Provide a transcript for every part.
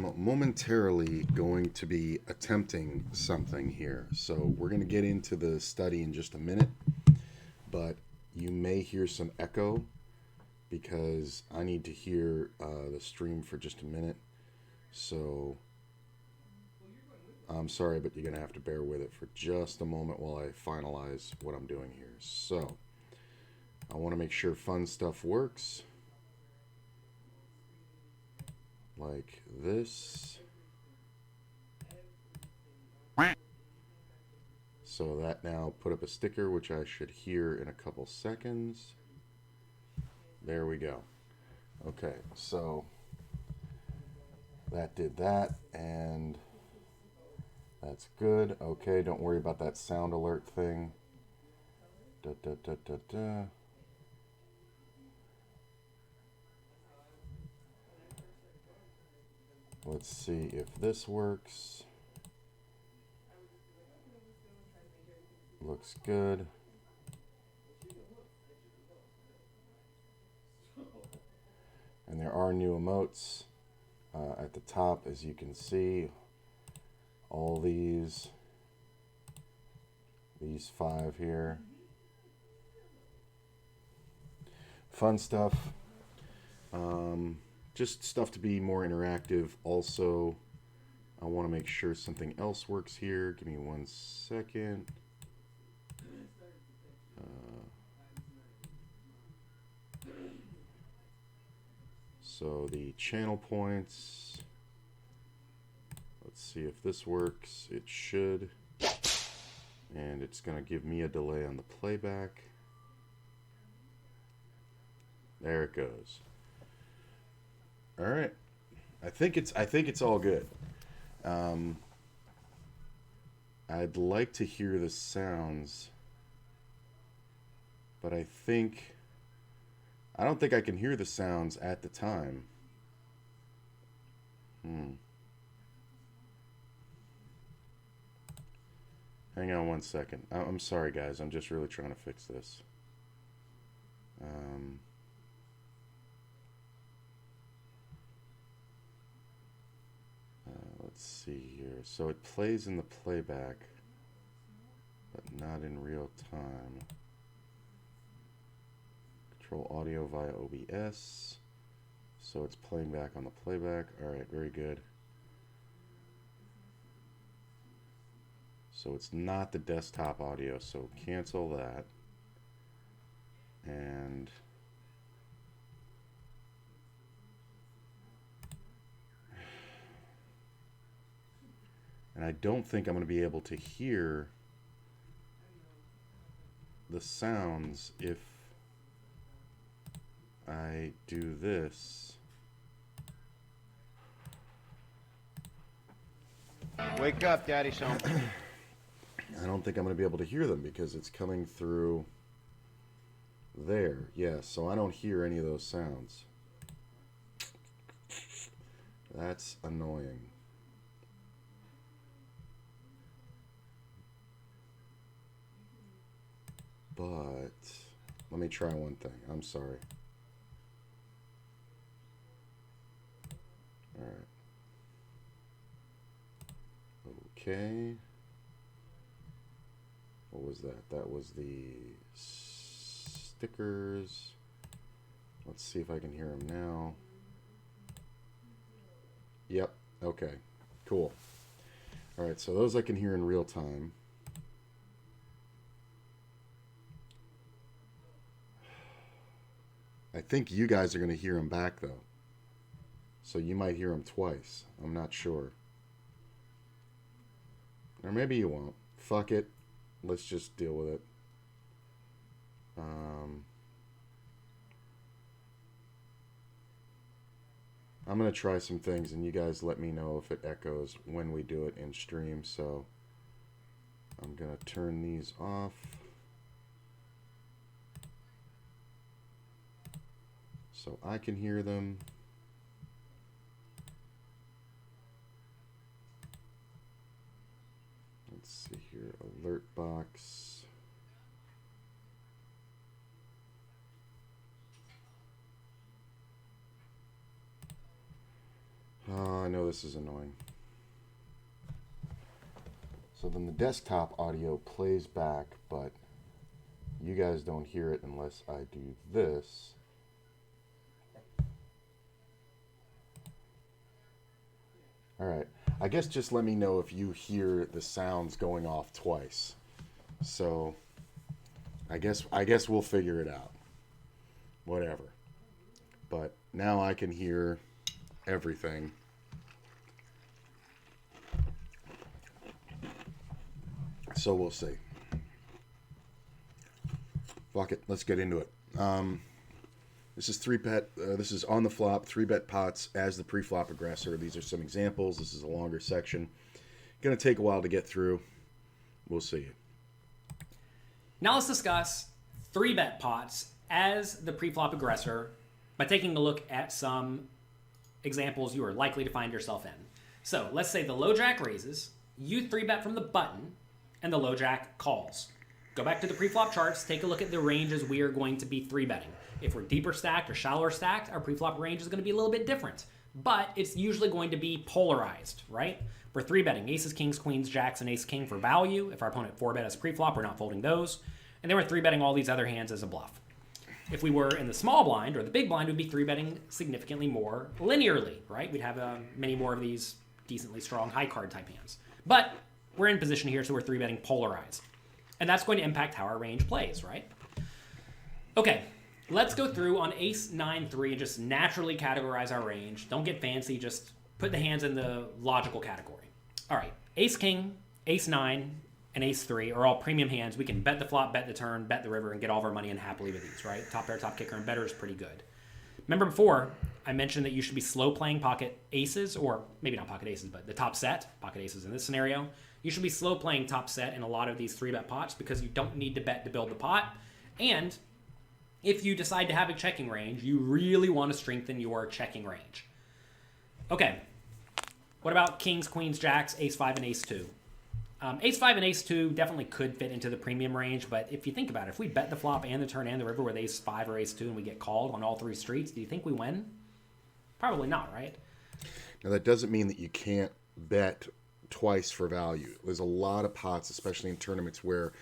am momentarily going to be attempting something here. So we're going to get into the study in just a minute, but you may hear some echo because I need to hear the stream for just a minute. So I'm sorry, but you're going to have to bear with it for just a moment while I finalize what I'm doing here. So I want to make sure fun stuff works. Like this. So that now put up a sticker, which I should hear in a couple seconds. There we go. Okay, so that did that, and that's good. Okay, don't worry about that sound alert thing. Da, da, da, da, da. Let's see if this works. Looks good. And there are new emotes at the top, as you can see. All these 5 here. Fun stuff. Just stuff to be more interactive. Also, I want to make sure something else works here. Give me 1 second. So the channel points. Let's see if this works. It should. And it's going to give me a delay on the playback. There it goes. All right. I think it's all good. I'd like to hear the sounds, but I don't think I can hear the sounds at the time. Hang on 1 second. I'm sorry, guys. I'm just really trying to fix this. Let's see here. So it plays in the playback, but not in real time. Control audio via OBS. So it's playing back on the playback. All right, very good. So it's not the desktop audio, so cancel that. And I don't think I'm going to be able to hear the sounds if I do this. Wake up, Daddy son. I don't think I'm going to be able to hear them because it's coming through there. Yeah, so I don't hear any of those sounds. That's annoying. But let me try one thing. I'm sorry. All right. Okay. What was that? That was the stickers. Let's see if I can hear them now. Yep. Okay. Cool. All right. So those I can hear in real time. I think you guys are going to hear them back, though. So you might hear them twice. I'm not sure. Or maybe you won't. Fuck it. Let's just deal with it. I'm going to try some things, and you guys let me know if it echoes when we do it in stream. So I'm going to turn these off. So I can hear them. Let's see here, alert box. Oh, I know know this is annoying. So then the desktop audio plays back, but you guys don't hear it unless I do this. All right. I guess just let me know if you hear the sounds going off twice. So I guess we'll figure it out. Whatever. But now I can hear everything. So we'll see. Fuck it. Let's get into it. This is 3-bet. This is on the flop, 3-bet pots as the pre-flop aggressor. These are some examples. This is a longer section. Going to take a while to get through. We'll see. Now let's discuss 3-bet pots as the pre-flop aggressor by taking a look at some examples you are likely to find yourself in. So let's say the Lojack raises, you 3-bet from the button, and the Lojack calls. Go back to the pre-flop charts, take a look at the ranges we are going to be 3-betting. If we're deeper stacked or shallower stacked, our pre-flop range is going to be a little bit different. But it's usually going to be polarized, right? We're 3-betting aces, kings, queens, jacks, and ace-king for value. If our opponent 4-bet as pre-flop, we're not folding those. And then we're 3-betting all these other hands as a bluff. If we were in the small blind or the big blind, we'd be 3-betting significantly more linearly, right? We'd have many more of these decently strong high card type hands. But we're in position here, so we're 3-betting polarized. And that's going to impact how our range plays, right? Okay, let's go through on ace 9-3 and just naturally categorize our range. Don't get fancy, just put the hands in the logical category. All right, ace king, ace 9, and ace 3 are all premium hands. We can bet the flop, bet the turn, bet the river, and get all of our money in happily with these, right? Top pair, top kicker, and better is pretty good. Remember before, I mentioned that you should be slow playing pocket aces, or maybe not pocket aces, but the top set, pocket aces in this scenario. You should be slow playing top set in a lot of these 3-bet pots because you don't need to bet to build the pot. And if you decide to have a checking range, you really want to strengthen your checking range. Okay, what about kings, queens, jacks, ace 5, and ace 2? Ace 5 and ace 2 definitely could fit into the premium range, but if you think about it, if we bet the flop and the turn and the river with ace 5 or ace 2 and we get called on all 3 streets, do you think we win? Probably not, right? Now that doesn't mean that you can't bet twice for value. There's a lot of pots, especially in tournaments, where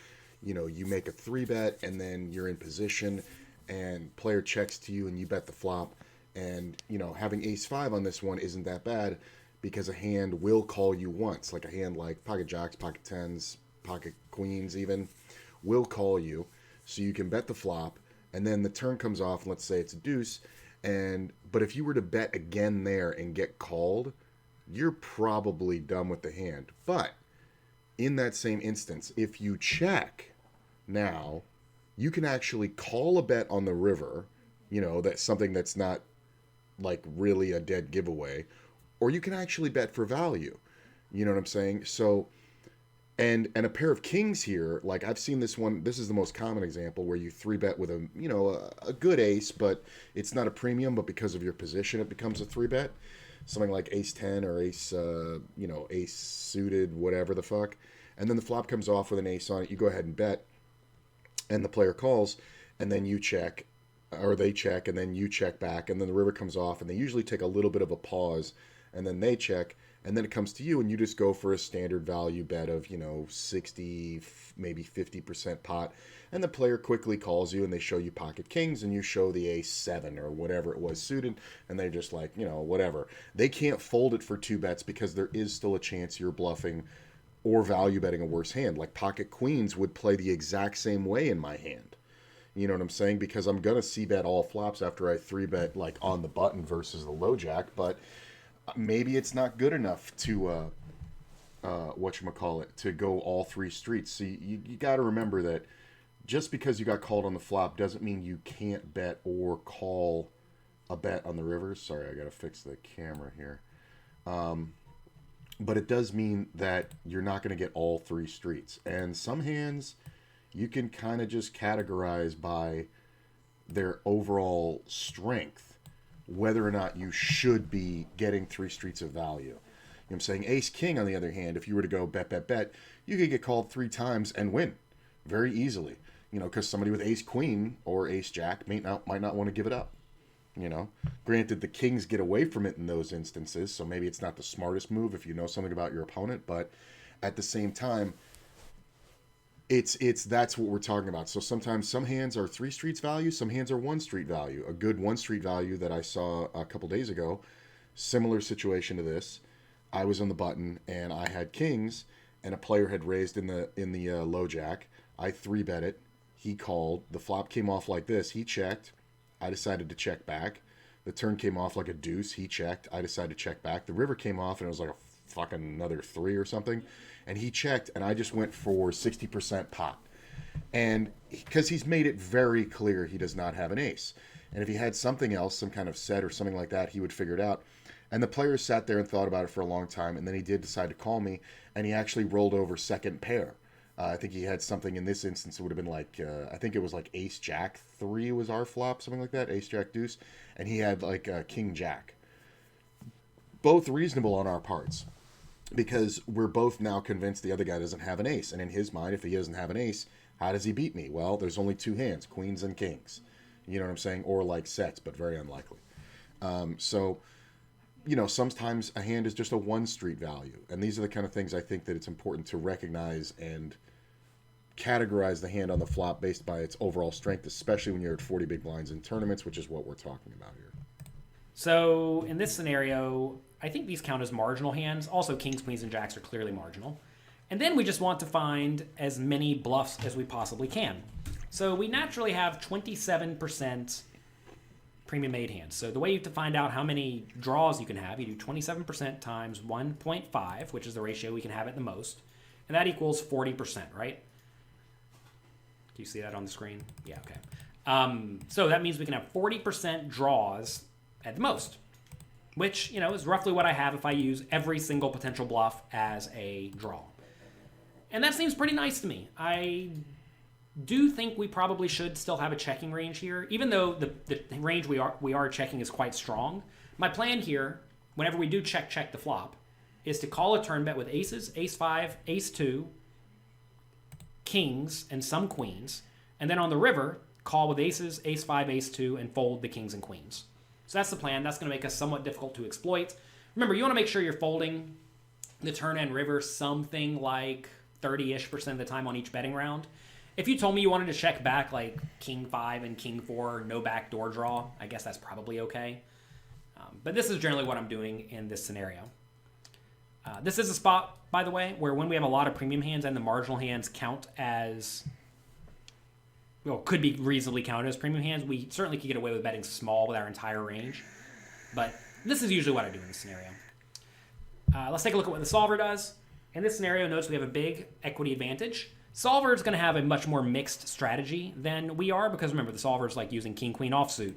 you make a 3-bet and then you're in position and player checks to you and you bet the flop, and having ace 5 on this one isn't that bad because a hand will call you once, like a hand like pocket jacks, pocket tens, pocket queens even will call you, so you can bet the flop and then the turn comes off and let's say it's a deuce, but if you were to bet again there and get called, you're probably done with the hand. But in that same instance, if you check now, you can actually call a bet on the river, that's something that's not like really a dead giveaway, or you can actually bet for value. You know what I'm saying? So, and a pair of kings here, like I've seen this one, this is the most common example where you 3-bet with a good ace, but it's not a premium, but because of your position, it becomes a 3-bet. Something like ace 10 or ace, ace suited, whatever the fuck. And then the flop comes off with an ace on it. You go ahead and bet. And the player calls. And then you check. Or they check. And then you check back. And then the river comes off. And they usually take a little bit of a pause. And then they check. And then it comes to you. And you just go for a standard value bet of, 60, maybe 50% pot. And the player quickly calls you and they show you pocket kings and you show the ace 7 or whatever it was suited. And they're just like, whatever. They can't fold it for 2 bets because there is still a chance you're bluffing or value betting a worse hand. Like pocket queens would play the exact same way in my hand. You know what I'm saying? Because I'm going to see bet all flops after I 3-bet like on the button versus the Lojack. But maybe it's not good enough to, to go all 3 streets. So you got to remember that just because you got called on the flop doesn't mean you can't bet or call a bet on the river. Sorry, I got to fix the camera here. But it does mean that you're not going to get all 3 streets. And some hands you can kind of just categorize by their overall strength, whether or not you should be getting 3 streets of value. You know what I'm saying? Ace king, on the other hand, if you were to go bet, bet, bet, you could get called 3 times and win very easily. Because somebody with ace queen or ace jack might not want to give it up. You know, granted, the kings get away from it in those instances, so maybe it's not the smartest move if you know something about your opponent, but at the same time, it's that's what we're talking about. So sometimes some hands are 3 streets value, some hands are 1 street value. A good 1 street value that I saw a couple days ago, similar situation to this. I was on the button and I had kings, and a player had raised in the low jack. I 3-bet it. He called. The flop came off like this. He checked. I decided to check back. The turn came off like a deuce. He checked. I decided to check back. The river came off and it was like a fucking another 3 or something. And he checked, and I just went for 60% pot. And because he's made it very clear he does not have an ace. And if he had something else, some kind of set or something like that, he would figure it out. And the player sat there and thought about it for a long time, and then he did decide to call me, and he actually rolled over second pair. I think he had something in this instance. It would have been like, I think it was like Ace Jack 3 was our flop, something like that, Ace Jack Deuce, and he had like King Jack. Both reasonable on our parts, because we're both now convinced the other guy doesn't have an ace, and in his mind, if he doesn't have an ace, how does he beat me? Well, there's only 2 hands, queens and kings. You know what I'm saying? Or like sets, but very unlikely. So, you know, sometimes a hand is just a 1 street value. And these are the kind of things I think that it's important to recognize and categorize the hand on the flop based by its overall strength, especially when you're at 40 big blinds in tournaments, which is what we're talking about here. So in this scenario, I think these count as marginal hands. Also, kings, queens, and jacks are clearly marginal. And then we just want to find as many bluffs as we possibly can. So we naturally have 27% premium made hands. So the way to find out how many draws you can have, you do 27% times 1.5, which is the ratio we can have at the most. And that equals 40%, right? Do you see that on the screen? Yeah, okay. So that means we can have 40% draws at the most, which, you know, is roughly what I have if I use every single potential bluff as a draw. And that seems pretty nice to me. I do think we probably should still have a checking range here, even though the range we are checking is quite strong. My plan here, whenever we do check the flop, is to call a turn bet with aces, ace 5, ace 2, kings, and some queens, and then on the river, call with aces, ace 5, ace 2, and fold the kings and queens. So that's the plan. That's going to make us somewhat difficult to exploit. Remember, you want to make sure you're folding the turn and river something like 30-ish% of the time on each betting round. If you told me you wanted to check back like king 5 and king 4, no backdoor draw, I guess that's probably okay. But this is generally what I'm doing in this scenario. This is a spot, by the way, where when we have a lot of premium hands and the marginal hands count as, well, could be reasonably counted as premium hands, we certainly could get away with betting small with our entire range. But this is usually what I do in this scenario. Let's take a look at what the solver does. In this scenario, notice we have a big equity advantage. Solver is going to have a much more mixed strategy than we are, because remember, the solver is like using king-queen offsuit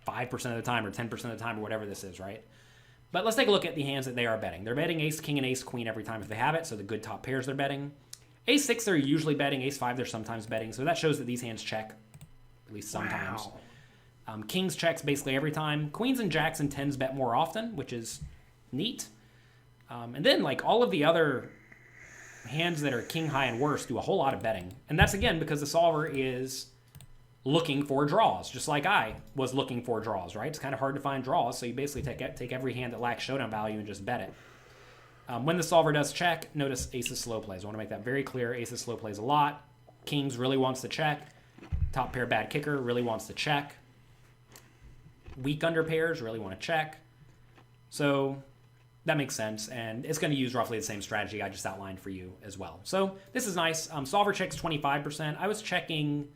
5% of the time or 10% of the time or whatever this is, right? But let's take a look at the hands that they are betting. They're betting ace-king and ace-queen every time if they have it, so the good top pairs they're betting. Ace-6 they're usually betting, ace-5 they're sometimes betting, so that shows that these hands check, at least sometimes. Wow. Kings checks basically every time. Queens and jacks and tens bet more often, which is neat. And then, like, all of the other hands that are king high and worse do a whole lot of betting. And that's, again, because the solver is looking for draws, just like I was looking for draws, right? It's kind of hard to find draws, so you basically take every hand that lacks showdown value and just bet it. When the solver does check, notice aces slow plays. I want to make that very clear. Aces slow plays a lot. Kings really wants to check. Top pair bad kicker really wants to check. Weak under pairs really want to check. So that makes sense, and it's going to use roughly the same strategy I just outlined for you as well. So this is nice. Solver checks 25%. I was checking,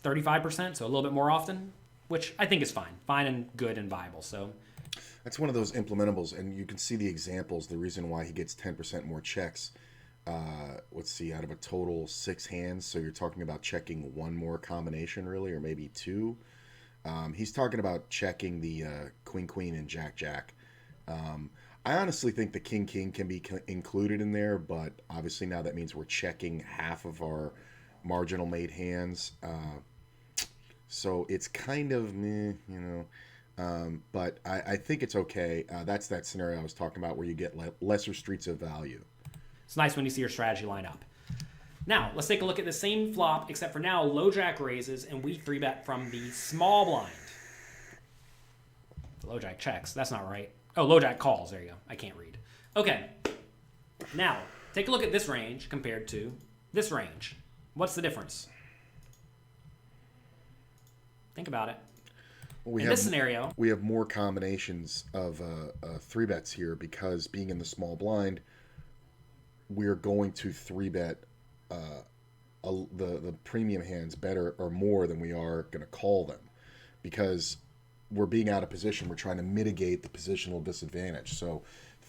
35%, so a little bit more often, which I think is fine. Fine and good and viable. So that's one of those implementables, and you can see the examples, the reason why he gets 10% more checks. Let's see, out of a total 6 hands, so you're talking about checking 1 more combination, really, or maybe 2. He's talking about checking the queen-queen and jack-jack. I honestly think the king-king can be included in there, but obviously now that means we're checking half of our marginal made hands. So it's kind of meh, you know. But I think it's okay. That's that scenario I was talking about where you get lesser streets of value. It's nice when you see your strategy line up. Now, let's take a look at the same flop, except for now Lojack raises, and we 3-bet from the small blind. Lojack checks. That's not right. Oh, Lojack calls. There you go. I can't read. Okay. Now, take a look at this range compared to this range. What's the difference? Think about it. Well, in this scenario, we have more combinations of 3-bets here because being in the small blind, we're going to 3-bet the premium hands better or more than we are going to call them, because we're being out of position. We're trying to mitigate the positional disadvantage. So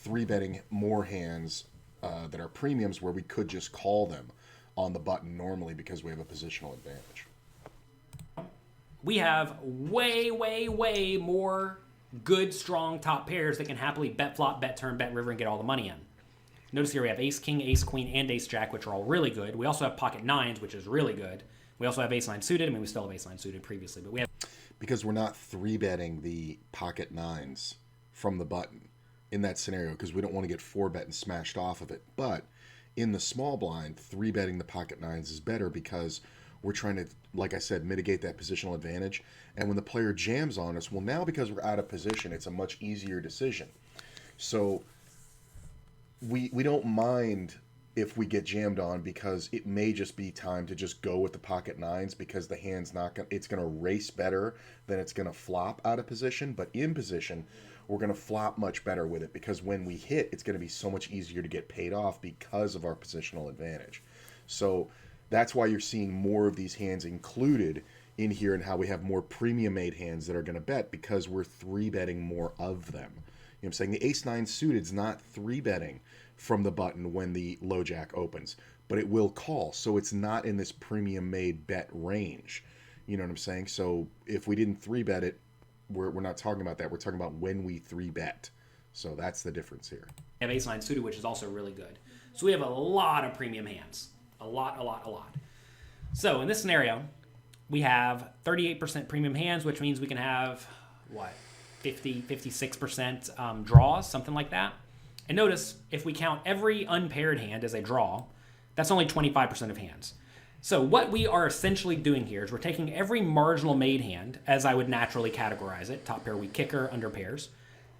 3-betting more hands that are premiums where we could just call them on the button normally because we have a positional advantage. We have way, way, way more good, strong top pairs that can happily bet flop, bet turn, bet river, and get all the money in. Notice here we have ace king, ace queen, and ace jack, which are all really good. We also have pocket nines, which is really good. We also have ace nine suited. I mean, we still have ace nine suited previously, but we have... Because we're not 3-betting the pocket nines from the button in that scenario, because we don't want to get 4-bet and smashed off of it. But in the small blind, 3-betting the pocket nines is better because we're trying to, like I said, mitigate that positional advantage. And when the player jams on us, well, now because we're out of position, it's a much easier decision. So we don't mind if we get jammed on, because it may just be time to just go with the pocket nines because the hand's not going, it's going to race better than it's going to flop out of position. But in position, we're going to flop much better with it because when we hit, it's going to be so much easier to get paid off because of our positional advantage. So that's why you're seeing more of these hands included in here, and how we have more premium made hands that are going to bet because we're 3-betting more of them. You know what I'm saying? The ace nine suited is not 3-betting from the button when the Lojack opens, but it will call. So it's not in this premium made bet range. You know what I'm saying? So if we didn't 3-bet it, we're not talking about that. We're talking about when we 3-bet. So that's the difference here. We have ace nine suited, which is also really good. So we have a lot of premium hands. A lot. So in this scenario, we have 38% premium hands, which means we can have, 56% draws, something like that. And notice, if we count every unpaired hand as a draw, that's only 25% of hands. So what we are essentially doing here is we're taking every marginal made hand, as I would naturally categorize it, top pair, weak kicker, under pairs,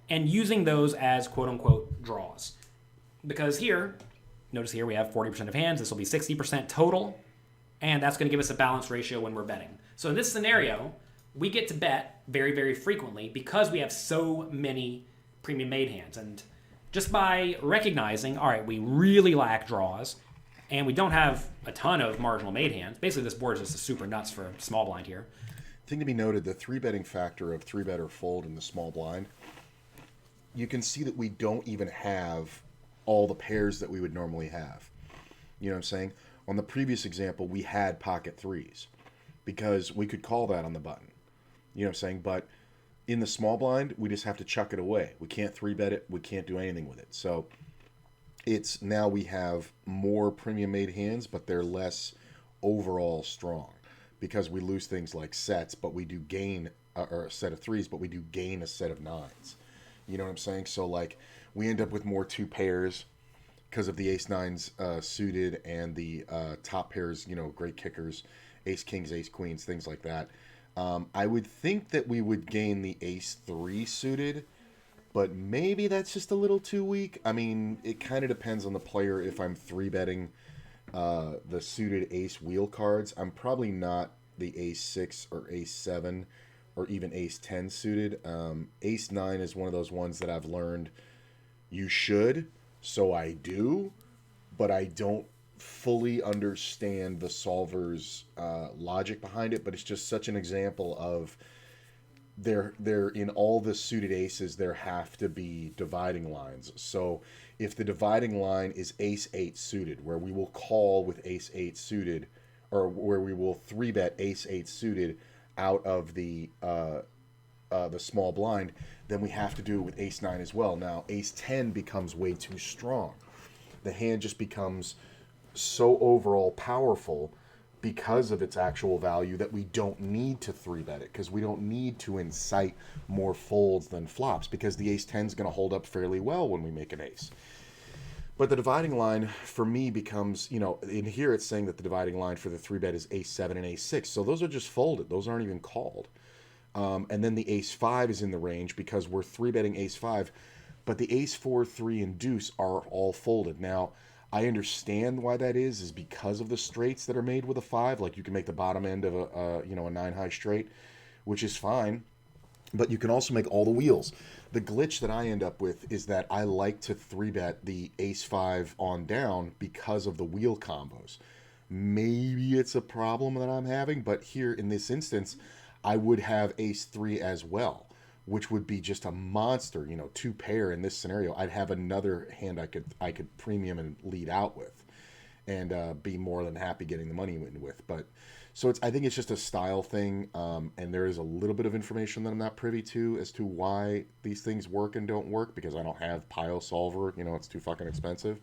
and using those as quote-unquote draws. Because here, notice here we have 40% of hands. This will be 60% total, and that's going to give us a balanced ratio when we're betting. So in this scenario, we get to bet very, very frequently because we have so many premium made hands. And just by recognizing, all right, we really lack draws, and we don't have a ton of marginal made hands. Basically, this board is just a super nuts for small blind here. Thing to be noted, the 3-betting factor of 3-bet or fold in the small blind, you can see that we don't even have all the pairs that we would normally have. You know what I'm saying? On the previous example, we had pocket threes because we could call that on the button. You know what I'm saying? But in the small blind, we just have to chuck it away. We can't 3-bet it. We can't do anything with it. So it's now we have more premium made hands, but they're less overall strong because we lose things like sets, but we do gain or a set of threes, but we do gain a set of nines. You know what I'm saying? So like we end up with more 2 pairs because of the ace nines suited and the top pairs, you know, great kickers, ace kings, ace queens, things like that. I would think that we would gain the ace 3 suited, but maybe that's just a little too weak. I mean, it kind of depends on the player. If I'm 3-betting the suited ace wheel cards, I'm probably not the ace 6 or ace 7 or even ace 10 suited. Ace 9 is one of those ones that I've learned you should, so I do, but I don't fully understand the solver's logic behind it. But it's just such an example of there in all the suited aces there have to be dividing lines. So if the dividing line is ace 8 suited, where we will call with ace 8 suited, or where we will 3-bet ace 8 suited out of the small blind, then we have to do it with ace 9 as well. Now ace 10 becomes way too strong. The hand just becomes so overall powerful because of its actual value that we don't need to 3-bet it, because we don't need to incite more folds than flops, because the ace 10 is going to hold up fairly well when we make an ace. But the dividing line for me becomes, in here it's saying that the dividing line for the 3-bet is ace-7 and ace-6. So those are just folded. Those aren't even called. And then the ace-5 is in the range because we're 3-betting ace-5. But the ace-4, 3, and deuce are all folded. Now, I understand why that is because of the straights that are made with a 5. Like you can make the bottom end of a 9-high straight, which is fine. But you can also make all the wheels. The glitch that I end up with is that I like to 3-bet the ace-5 on down because of the wheel combos. Maybe it's a problem that I'm having, but here in this instance, I would have ace-3 as well, which would be just a monster, 2-pair in this scenario. I'd have another hand I could premium and lead out with and be more than happy getting the money in with. But so I think it's just a style thing, and there is a little bit of information that I'm not privy to as to why these things work and don't work because I don't have Pile Solver. It's too fucking expensive.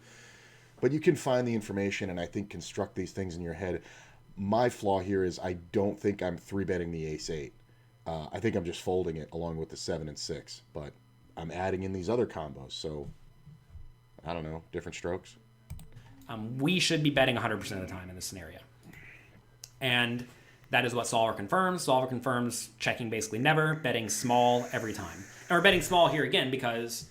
But you can find the information and I think construct these things in your head. My flaw here is I don't think I'm 3-betting the ace-8. I think I'm just folding it along with the 7 and 6. But I'm adding in these other combos, so I don't know, different strokes. We should be betting 100% of the time in this scenario. And that is what Solver confirms. Solver confirms checking basically never, betting small every time. And we're betting small here again because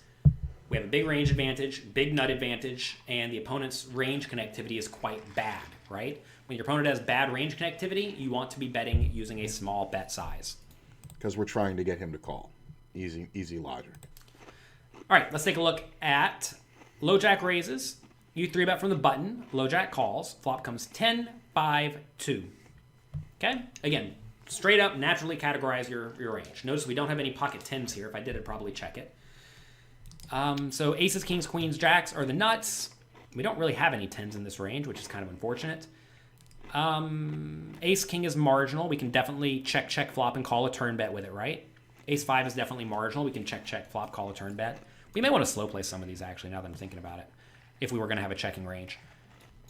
we have a big range advantage, big nut advantage, and the opponent's range connectivity is quite bad, right? When your opponent has bad range connectivity, you want to be betting using a small bet size. Because we're trying to get him to call. Easy logic. All right, let's take a look at Lojack Raises. You 3-bet from the button. Lojack calls. Flop comes 10, 5, 2. Okay? Again, straight up, naturally categorize your range. Notice we don't have any pocket 10s here. If I did, I'd probably check it. So aces, kings, queens, jacks are the nuts. We don't really have any 10s in this range, which is kind of unfortunate. Ace, king is marginal. We can definitely check, flop, and call a turn bet with it, right? Ace 5 is definitely marginal. We can check, flop, call a turn bet. We may want to slow play some of these, actually, now that I'm thinking about it, if we were going to have a checking range.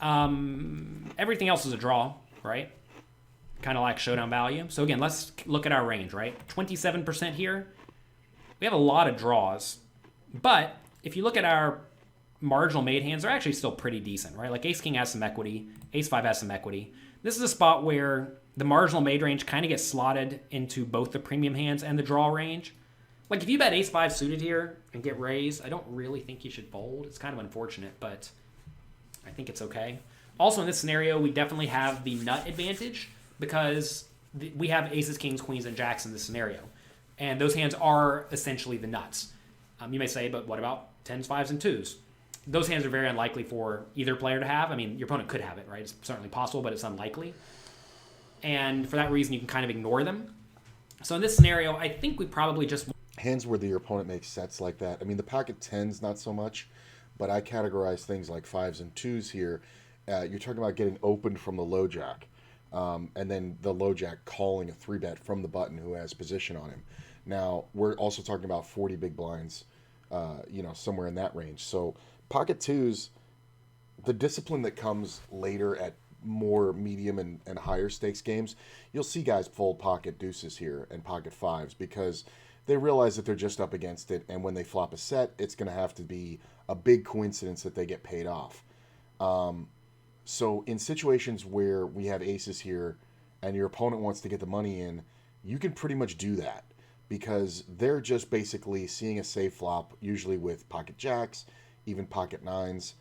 Everything else is a draw, right? Kind of like showdown value. So again, let's look at our range, right? 27% here. We have a lot of draws. But if you look at our marginal made hands, they're actually still pretty decent, right? Like ace-king has some equity. Ace-5 has some equity. This is a spot where the marginal made range kind of gets slotted into both the premium hands and the draw range. Like if you bet ace-5 suited here and get raised, I don't really think you should fold. It's kind of unfortunate, but I think it's okay. Also in this scenario, we definitely have the nut advantage because we have aces, kings, queens, and jacks in this scenario. And those hands are essentially the nuts. You may say, but what about 10s, 5s, and 2s? Those hands are very unlikely for either player to have. I mean, your opponent could have it, right? It's certainly possible, but it's unlikely. And for that reason, you can kind of ignore them. So in this scenario, I think we probably just... Hands where your opponent makes sets like that. I mean, the pocket 10s, not so much, but I categorize things like 5s and 2s here. You're talking about getting opened from the Lojack, and then the Lojack calling a 3-bet from the button who has position on him. Now, we're also talking about 40 big blinds, somewhere in that range. So pocket 2s, the discipline that comes later at more medium and higher stakes games, you'll see guys fold pocket deuces here and pocket 5s because they realize that they're just up against it, and when they flop a set, it's going to have to be a big coincidence that they get paid off. So in situations where we have aces here and your opponent wants to get the money in, you can pretty much do that because they're just basically seeing a safe flop, usually with pocket jacks, even pocket 9s,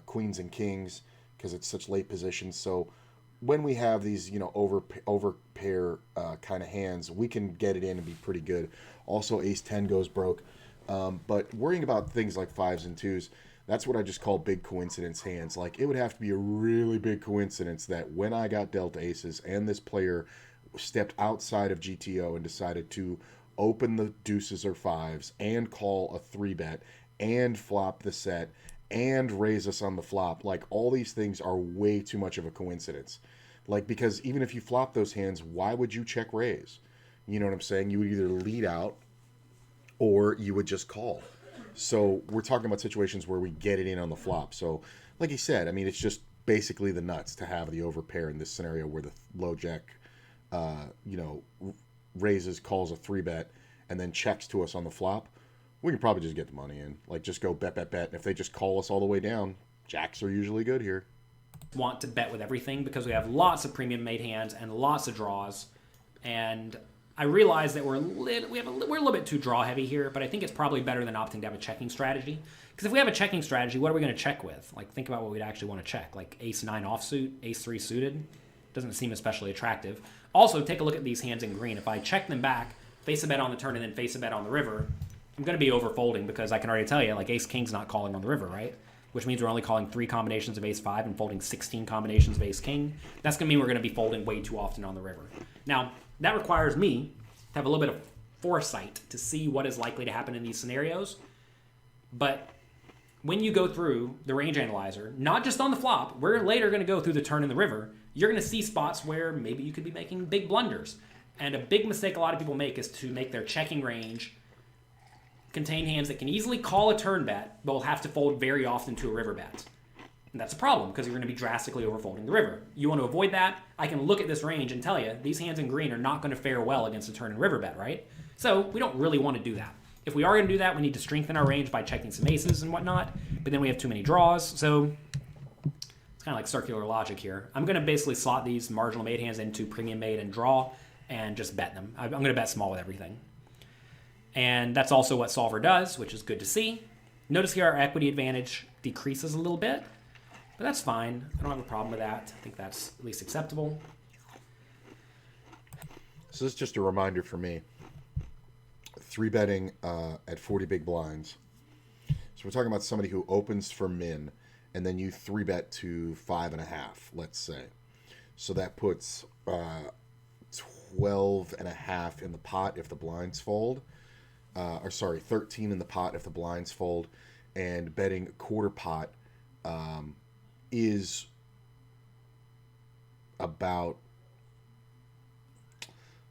queens and kings, because it's such late positions. So when we have these, over pair kind of hands, we can get it in and be pretty good. Also, ace 10 goes broke. But worrying about things like 5s and 2s, that's what I just call big coincidence hands. Like, it would have to be a really big coincidence that when I got dealt aces and this player stepped outside of GTO and decided to open the deuces or 5s and call a 3-bet and flop the set and raise us on the flop. Like, all these things are way too much of a coincidence. Like, because even if you flop those hands, why would you check raise? You know what I'm saying? You would either lead out or you would just call. So we're talking about situations where we get it in on the flop. So like you said, I mean, it's just basically the nuts to have the overpair in this scenario where the Lojack, raises, calls a 3-bet, and then checks to us on the flop. we can probably just get the money in. Like, just go bet, bet, bet. And if they just call us all the way down, jacks are usually good here. Want to bet with everything because we have lots of premium made hands and lots of draws. And I realize that we're a little bit too draw heavy here, but I think it's probably better than opting to have a checking strategy. Because if we have a checking strategy, what are we going to check with? Like, think about what we'd actually want to check. Like ace 9 offsuit, ace 3 suited. Doesn't seem especially attractive. Also, take a look at these hands in green. If I check them back, face a bet on the turn, and then face a bet on the river, I'm going to be overfolding because I can already tell you, like, ace king's not calling on the river, right? Which means we're only calling 3 combinations of ace 5 and folding 16 combinations of ace king. That's going to mean we're going to be folding way too often on the river. Now, that requires me to have a little bit of foresight to see what is likely to happen in these scenarios. But when you go through the range analyzer, not just on the flop, we're later going to go through the turn and the river, you're going to see spots where maybe you could be making big blunders. And a big mistake a lot of people make is to make their checking range contain hands that can easily call a turn bet, but will have to fold very often to a river bet. And that's a problem because you're going to be drastically overfolding the river. You want to avoid that? I can look at this range and tell you these hands in green are not going to fare well against a turn and river bet, right? So we don't really want to do that. If we are going to do that, we need to strengthen our range by checking some aces and whatnot, but then we have too many draws, so it's kind of like circular logic here. I'm going to basically slot these marginal made hands into premium made and draw and just bet them. I'm going to bet small with everything. And that's also what solver does, which is good to see. Notice here our equity advantage decreases a little bit, but that's fine. I don't have a problem with that. I think that's at least acceptable. So this is just a reminder for me. 3-betting at 40 big blinds. So we're talking about somebody who opens for min, and then you 3-bet to 5.5, let's say. So that puts 12.5 in the pot if the blinds fold. 13 in the pot if the blinds fold, and betting a quarter pot is about,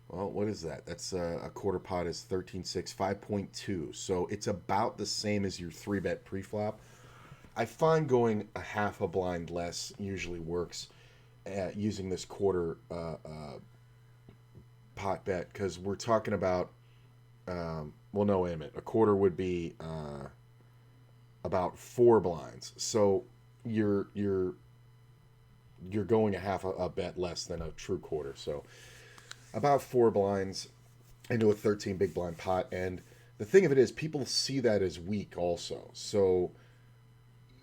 well, what is that? That's a quarter pot is 13.6, 5.2. So it's about the same as your 3-bet preflop. I find going a half a blind less usually works using this quarter pot bet, because we're talking about well, no, wait a minute. A quarter would be about 4 blinds. So you're going a half a bet less than a true quarter. So about 4 blinds into a 13 big blind pot. And the thing of it is, people see that as weak also. So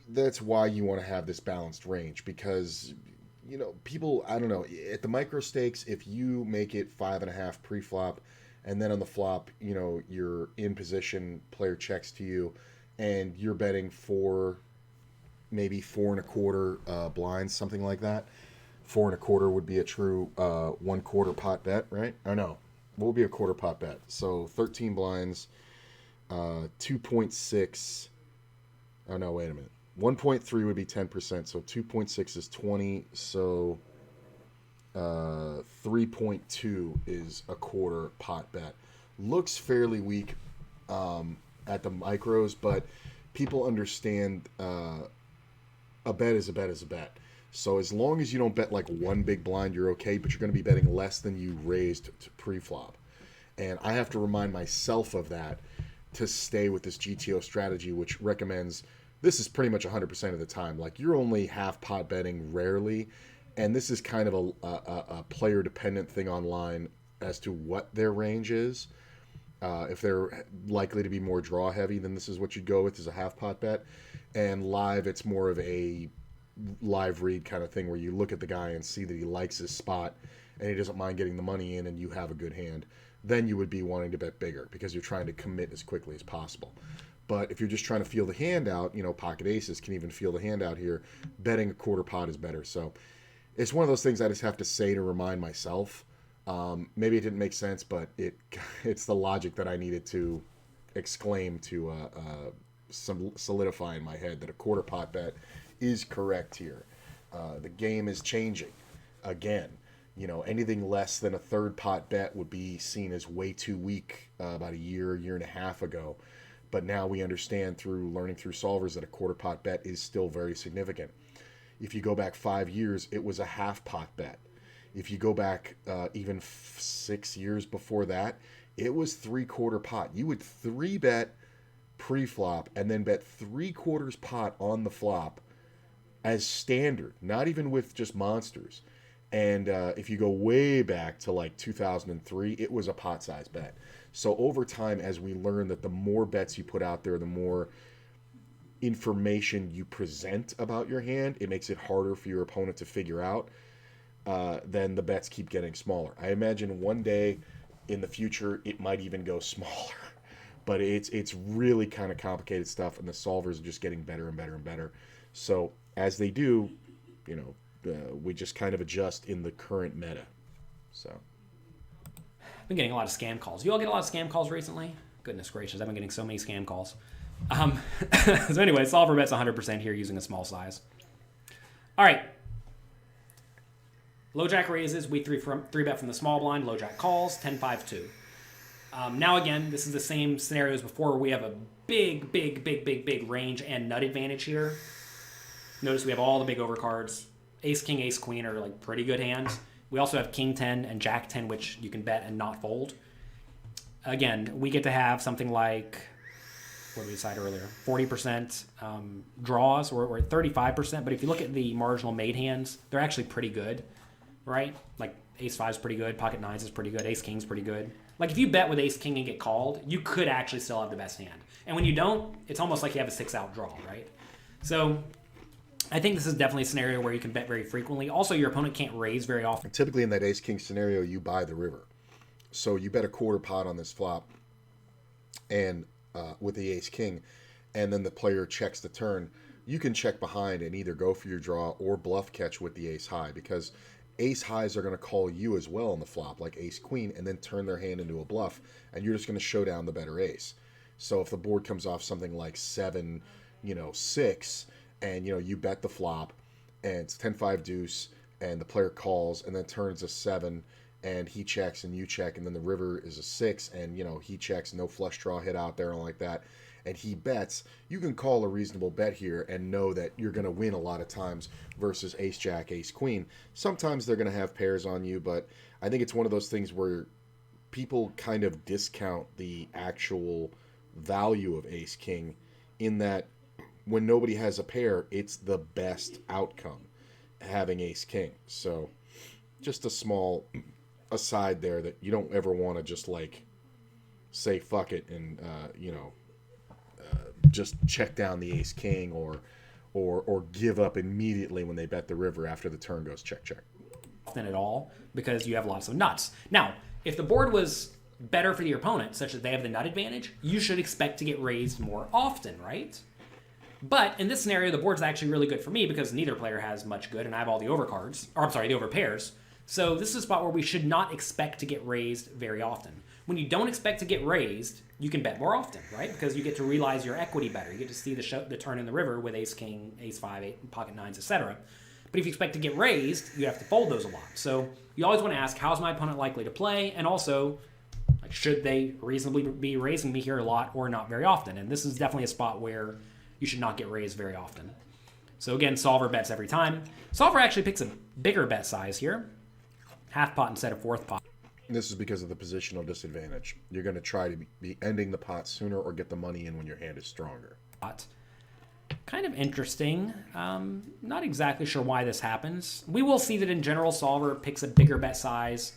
that's why you want to have this balanced range, because, you know, people, I don't know, at the micro stakes, if you make it 5.5 pre-flop, and then on the flop, you know, you're in position, player checks to you, and you're betting for maybe 4.25 blinds, something like that. 4.25 would be a true 1/4 pot bet, right? Or no, what would be a quarter pot bet? So 13 blinds, 2.6. Oh no, wait a minute. 1.3 would be 10%, so 2.6 is 20. So 3.2 is a quarter pot bet. Looks fairly weak at the micros, but people understand a bet is a bet is a bet. So as long as you don't bet like one big blind, you're okay, but you're going to be betting less than you raised to pre-flop. And I have to remind myself of that to stay with this GTO strategy, which recommends, this is pretty much 100% of the time, like you're only half pot betting rarely. And this is kind of a player-dependent thing online as to what their range is. If they're likely to be more draw-heavy, then this is what you'd go with, is a half-pot bet. And live, it's more of a live read kind of thing where you look at the guy and see that he likes his spot and he doesn't mind getting the money in and you have a good hand. Then you would be wanting to bet bigger because you're trying to commit as quickly as possible. But if you're just trying to feel the hand out, you know, pocket aces can even feel the hand out here, betting a quarter pot is better. So it's one of those things I just have to say to remind myself. Maybe it didn't make sense, but it's the logic that I needed to exclaim to solidify in my head that a quarter pot bet is correct here. The game is changing again. You know, anything less than a third pot bet would be seen as way too weak about a year and a half ago. But now we understand through learning through solvers that a quarter pot bet is still very significant. If you go back 5 years, it was a half pot bet. If you go back even 6 years before that, it was 3/4 pot. You would 3-bet pre-flop and then bet 3/4 pot on the flop as standard, not even with just monsters. And if you go way back to like 2003, it was a pot size bet. So over time, as we learn that the more bets you put out there, the more information you present about your hand, it makes it harder for your opponent to figure out. Then the bets keep getting smaller. I imagine one day in the future it might even go smaller, but it's really kind of complicated stuff, and the solvers are just getting better and better and better. So as they do, we just kind of adjust in the current meta. So I've been getting a lot of scam calls. You all get a lot of scam calls recently? Goodness gracious, I've been getting so many scam calls. So anyway, solver bets 100% here using a small size. All right. Lojack raises. We three bet from the small blind. Lojack calls. 10-5-2. Now again, this is the same scenario as before. We have a big range and nut advantage here. Notice we have all the big overcards. Ace, king, ace, queen are like pretty good hands. We also have king 10 and jack 10, which you can bet and not fold. Again, we get to have something like, what did we decide earlier? 40% draws, or 35%. But if you look at the marginal made hands, they're actually pretty good, right? Like ace 5 is pretty good, pocket 9s is pretty good, ace king is pretty good. Like if you bet with ace king and get called, you could actually still have the best hand. And when you don't, it's almost like you have a 6-out draw, right? So I think this is definitely a scenario where you can bet very frequently. Also, your opponent can't raise very often. typically in that ace king scenario, you buy the river. So you bet a 1/4 pot on this flop, and with the ace king, and then the player checks the turn. You can check behind and either go for your draw or bluff catch with the ace high, because ace highs are going to call you as well on the flop, like ace queen, and then turn their hand into a bluff, and you're just going to show down the better ace. So if the board comes off something like 7, 6, and you bet the flop, and it's 10-5 deuce, and the player calls, and then turns a 7, and he checks and you check, and then the river is a 6, and he checks, no flush draw hit out there and like that, and he bets, you can call a reasonable bet here and know that you're going to win a lot of times versus ace jack, ace queen. Sometimes they're going to have pairs on you, but I think it's one of those things where people kind of discount the actual value of ace king, in that when nobody has a pair, it's the best outcome having ace king. So just a small aside there, that you don't ever want to just like say fuck it and just check down the ace king, or give up immediately when they bet the river after the turn goes check check. Often at all, because you have lots of nuts. Now, if the board was better for your opponent, such that they have the nut advantage, you should expect to get raised more often, right? But in this scenario, the board's actually really good for me because neither player has much good, and I have all the overcards, or I'm sorry, the overpairs. So this is a spot where we should not expect to get raised very often. When you don't expect to get raised, you can bet more often, right? Because you get to realize your equity better. You get to see the turn in the river with ace king, ace 5, 8, pocket 9s, etc. But if you expect to get raised, you have to fold those a lot. So you always want to ask, how's my opponent likely to play? And also, like, should they reasonably be raising me here a lot or not very often? And this is definitely a spot where you should not get raised very often. So again, solver bets every time. Solver actually picks a bigger bet size here. Half pot instead of fourth pot. This is because of the positional disadvantage. You're going to try to be ending the pot sooner or get the money in when your hand is stronger. Kind of interesting. Not exactly sure why this happens. We will see that in general, solver picks a bigger bet size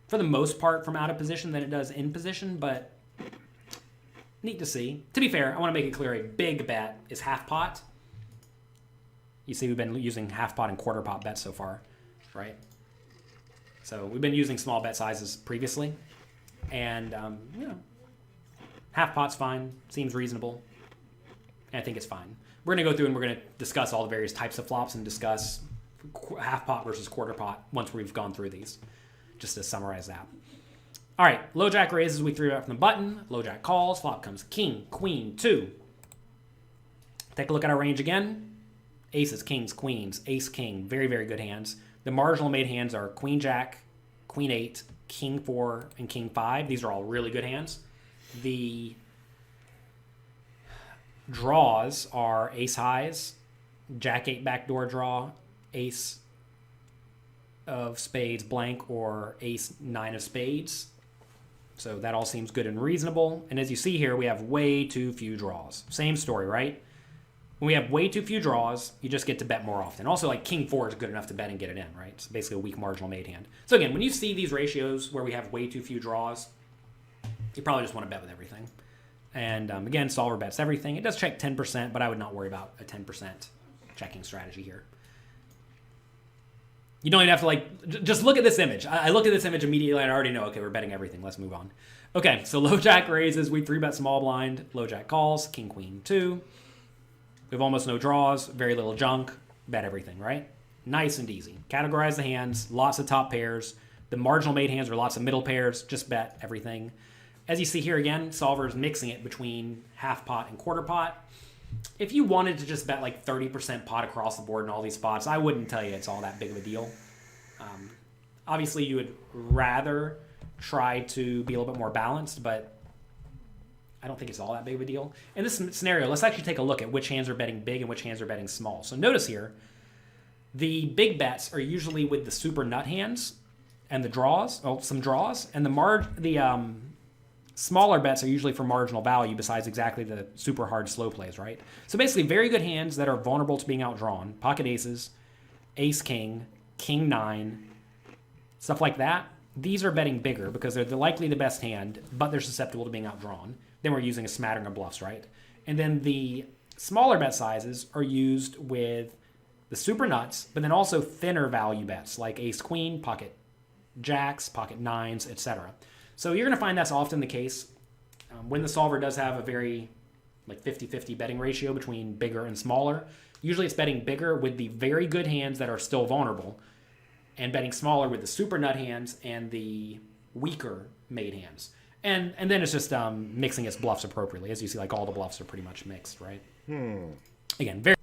for the most part from out of position than it does in position, but neat to see. To be fair, I want to make it clear, a big bet is half pot. You see we've been using half pot and 1/4 pot bets so far, right? So we've been using small bet sizes previously, and half pot's fine, seems reasonable, and I think it's fine. We're going to go through and we're going to discuss all the various types of flops and discuss half pot versus 1/4 pot once we've gone through these, just to summarize that. All right, Lojack raises, we 3-bet from the button. Lojack calls, flop comes king, queen, 2. Take a look at our range again. Aces, kings, queens, ace, king, very, very good hands. The marginal made hands are queen, jack, queen 8, king 4, and king 5. These are all really good hands. The draws are ace highs, jack 8 backdoor draw, ace of spades blank, or ace 9 of spades. So that all seems good and reasonable. And as you see here, we have way too few draws. Same story, right? When we have way too few draws, you just get to bet more often. Also, like King 4 is good enough to bet and get it in, right? It's basically a weak marginal made hand. So again, when you see these ratios where we have way too few draws, you probably just want to bet with everything. And again, solver bets everything. It does check 10%, but I would not worry about a 10% checking strategy here. You don't even have to, like, just look at this image. I look at this image immediately and I already know, okay, we're betting everything. Let's move on. Okay, so Lojack raises. We 3-bet small blind. Lojack calls. King, queen, 2. We have almost no draws. Very little junk. Bet everything, right? Nice and easy. Categorize the hands. Lots of top pairs. The marginal made hands are lots of middle pairs. Just bet everything. As you see here again, solver is mixing it between half pot and quarter pot. If you wanted to just bet like 30% pot across the board in all these spots, I wouldn't tell you it's all that big of a deal. Obviously, you would rather try to be a little bit more balanced, but I don't think it's all that big of a deal. In this scenario, let's actually take a look at which hands are betting big and which hands are betting small. So notice here, the big bets are usually with the super nut hands and the draws, some draws, and the smaller bets are usually for marginal value besides exactly the super hard slow plays, right? So basically very good hands that are vulnerable to being outdrawn. Pocket aces, ace king, king 9, stuff like that. These are betting bigger because they're likely the best hand, but they're susceptible to being outdrawn. Then we're using a smattering of bluffs, right? And then the smaller bet sizes are used with the super nuts, but then also thinner value bets like ace queen, pocket jacks, pocket 9s, etc. So you're going to find that's often the case when the solver does have a very like 50-50 betting ratio between bigger and smaller. Usually it's betting bigger with the very good hands that are still vulnerable and betting smaller with the super nut hands and the weaker made hands. And then it's just mixing its bluffs appropriately. As you see, like all the bluffs are pretty much mixed, right? Again, very...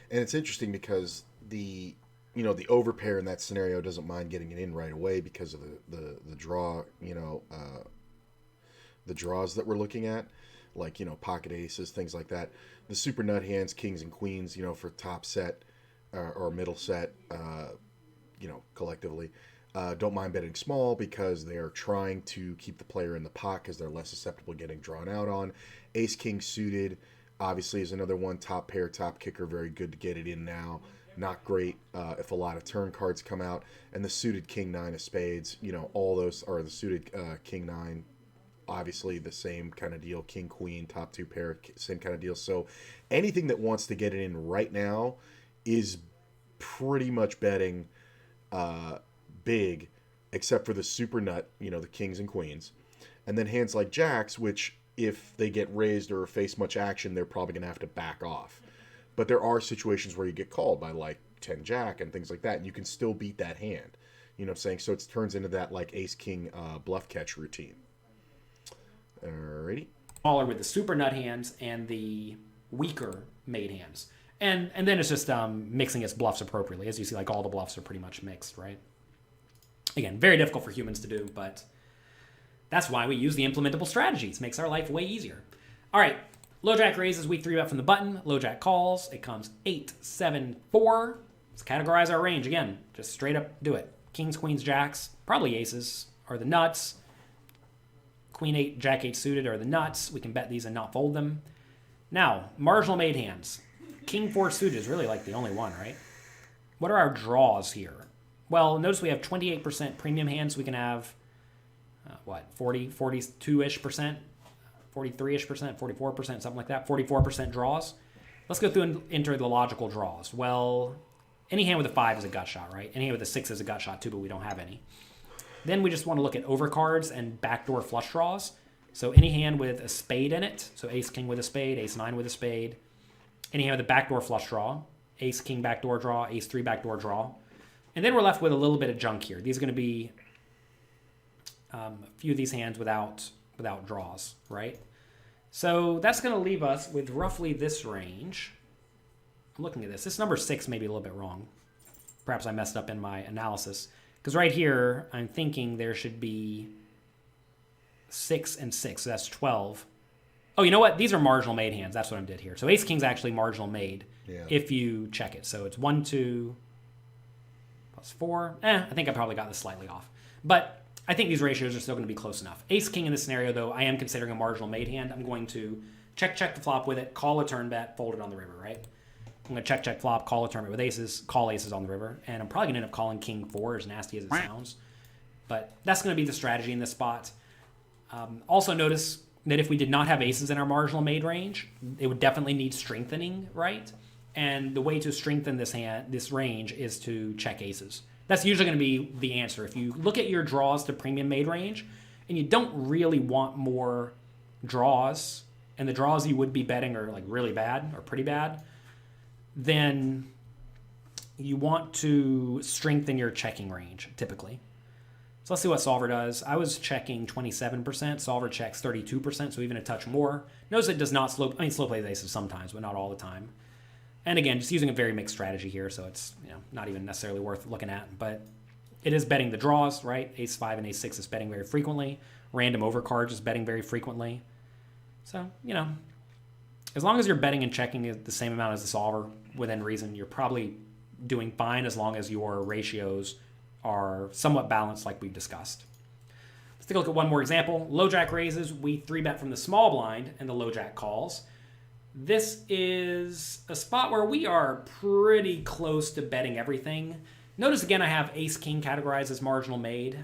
And it's interesting because the overpair in that scenario doesn't mind getting it in right away because of the draw, the draws that we're looking at, like, pocket aces, things like that. The super nut hands, kings and queens, for top set or middle set, collectively, don't mind betting small because they are trying to keep the player in the pot because they're less susceptible to getting drawn out on. Ace king suited, obviously, is another one. Top pair, top kicker, very good to get it in now. Not great if a lot of turn cards come out. And the suited king 9 of spades, all those are the suited king 9, obviously the same kind of deal. King queen, top 2 pair, same kind of deal. So anything that wants to get it in right now is pretty much betting big, except for the super nut, the kings and queens. And then hands like jacks, which if they get raised or face much action, they're probably going to have to back off. But there are situations where you get called by like 10 jack and things like that, and you can still beat that hand. You know what I'm saying? So it turns into that like ace king bluff catch routine. Alrighty. Smaller with the super nut hands and the weaker made hands. And then it's just mixing its bluffs appropriately. As you see, like all the bluffs are pretty much mixed, right? Again, very difficult for humans to do, but that's why we use the implementable strategies. Makes our life way easier. All right. Lojack raises, we 3-bet from the button. Lojack calls. It comes 8, 7, 4. Let's categorize our range again. Just straight up do it. Kings, queens, jacks, probably aces are the nuts. Queen 8, jack 8 suited are the nuts. We can bet these and not fold them. Now, marginal made hands. King 4 suited is really like the only one, right? What are our draws here? Well, notice we have 28% premium hands. We can have, 42-ish percent? 43-ish percent, 44%, something like that. 44% draws. Let's go through and enter the logical draws. Well, any hand with a 5 is a gut shot, right? Any hand with a 6 is a gut shot too, but we don't have any. Then we just want to look at overcards and backdoor flush draws. So any hand with a spade in it, so ace king with a spade, ace 9 with a spade. Any hand with a backdoor flush draw, ace king backdoor draw, ace 3 backdoor draw. And then we're left with a little bit of junk here. These are going to be a few of these hands without draws, right? So that's going to leave us with roughly this range. I'm looking at this. This number 6 may be a little bit wrong. Perhaps I messed up in my analysis. Because right here, I'm thinking there should be 6 and 6. So that's 12. Oh, you know what? These are marginal made hands. That's what I did here. So ace king's actually marginal made if you check it. So it's 1, 2, plus 4. I think I probably got this slightly off. But I think these ratios are still going to be close enough. Ace-king in this scenario, though, I am considering a marginal made hand. I'm going to check the flop with it, call a turn bet, fold it on the river, right? I'm going to check flop, call a turn bet with aces, call aces on the river, and I'm probably going to end up calling king 4, as nasty as it sounds. But that's going to be the strategy in this spot. Also notice that if we did not have aces in our marginal made range, it would definitely need strengthening, right? And the way to strengthen this range is to check aces. That's usually going to be the answer. If you look at your draws to premium made range, and you don't really want more draws, and the draws you would be betting are like really bad or pretty bad, then you want to strengthen your checking range, typically. So let's see what solver does. I was checking 27%. Solver checks 32%, so even a touch more. Notice it does not slow plays aces sometimes, but not all the time. And again, just using a very mixed strategy here, so it's not even necessarily worth looking at. But it is betting the draws, right? Ace 5 and ace 6 is betting very frequently. Random overcards is betting very frequently. So, as long as you're betting and checking the same amount as the solver within reason, you're probably doing fine as long as your ratios are somewhat balanced like we've discussed. Let's take a look at one more example. Lojack raises, we 3-bet from the small blind, and the Lojack calls. This is a spot where we are pretty close to betting everything. Notice again I have ace-king categorized as marginal made.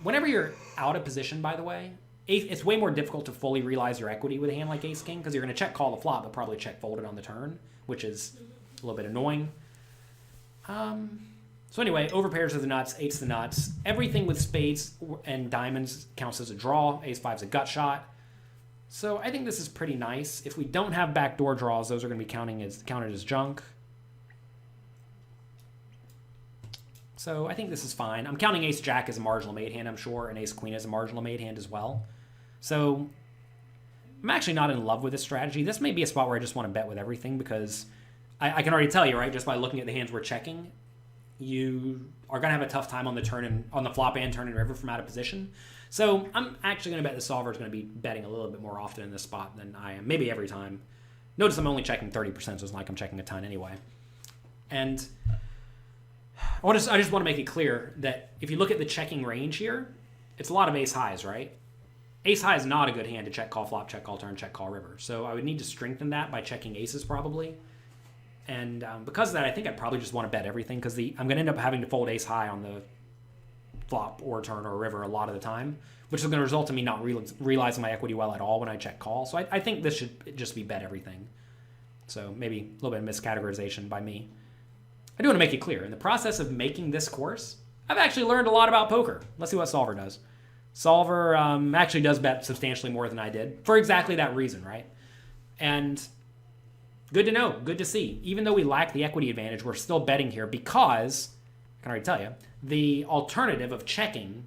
Whenever you're out of position, by the way, it's way more difficult to fully realize your equity with a hand like ace-king because you're going to check call the flop, but probably check fold it on the turn, which is a little bit annoying. So anyway, overpairs are the nuts, 8's the nuts. Everything with spades and diamonds counts as a draw. Ace 5's a gut shot. So I think this is pretty nice. If we don't have backdoor draws, those are going to be counted as junk. So I think this is fine. I'm counting ace jack as a marginal made hand, I'm sure, and ace queen as a marginal made hand as well. So I'm actually not in love with this strategy. This may be a spot where I just want to bet with everything because I can already tell you, right, just by looking at the hands we're checking, you are going to have a tough time on the turn and on the flop and turn and river from out of position. So I'm actually going to bet the solver is going to be betting a little bit more often in this spot than I am, maybe every time. Notice I'm only checking 30%, so it's not like I'm checking a ton anyway. And I just want to make it clear that if you look at the checking range here, it's a lot of ace highs, right? Ace high is not a good hand to check call flop, check call turn, check call river. So I would need to strengthen that by checking aces probably. And because of that, I think I'd probably just want to bet everything because I'm going to end up having to fold ace high on the flop or turn or river a lot of the time, which is going to result in me not realizing my equity well at all when I check call. So I think this should just be bet everything. So maybe a little bit of miscategorization by me. I do want to make it clear. In the process of making this course, I've actually learned a lot about poker. Let's see what solver does. Solver actually does bet substantially more than I did for exactly that reason, right? And good to know, good to see. Even though we lack the equity advantage, we're still betting here because, I can already tell you, the alternative of checking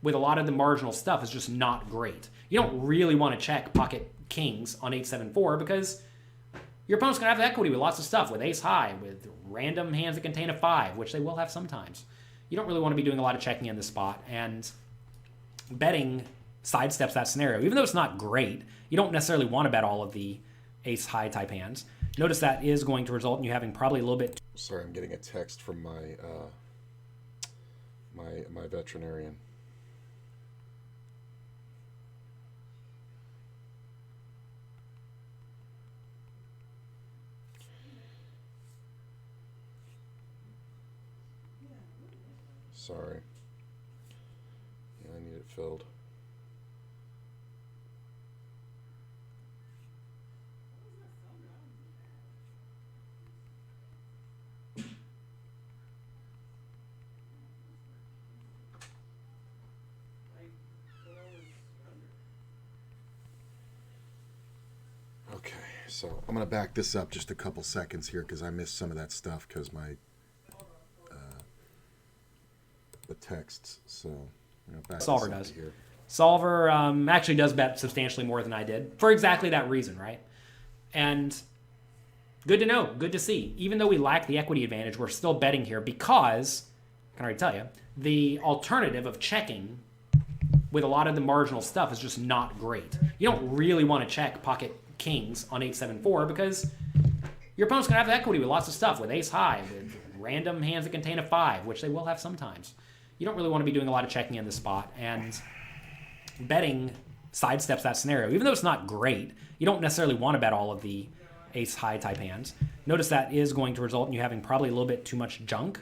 with a lot of the marginal stuff is just not great. You don't really want to check pocket kings on 8-7-4 because your opponent's going to have equity with lots of stuff, with ace high, with random hands that contain a 5, which they will have sometimes. You don't really want to be doing a lot of checking in this spot, and betting sidesteps that scenario. Even though it's not great, you don't necessarily want to bet all of the ace high type hands. Notice that is going to result in you having probably a little bit... Sorry, I'm getting a text from my my veterinarian. Sorry. Yeah, I need it filled. Okay, so I'm going to back this up just a couple seconds here because I missed some of that stuff because my the texts. So I'm going to back Solver this up does. here. Solver actually does bet substantially more than I did for exactly that reason, right? And good to know, good to see. Even though we lack the equity advantage, we're still betting here because, I can already tell you, the alternative of checking with a lot of the marginal stuff is just not great. You don't really want to check pocket kings on 8-7-4 because your opponent's going to have equity with lots of stuff, with ace high, with random hands that contain a 5, which they will have sometimes. you don't really want to be doing a lot of checking in this spot, and betting sidesteps that scenario. Even though it's not great, you don't necessarily want to bet all of the ace-high type hands. Notice that is going to result in you having probably a little bit too much junk.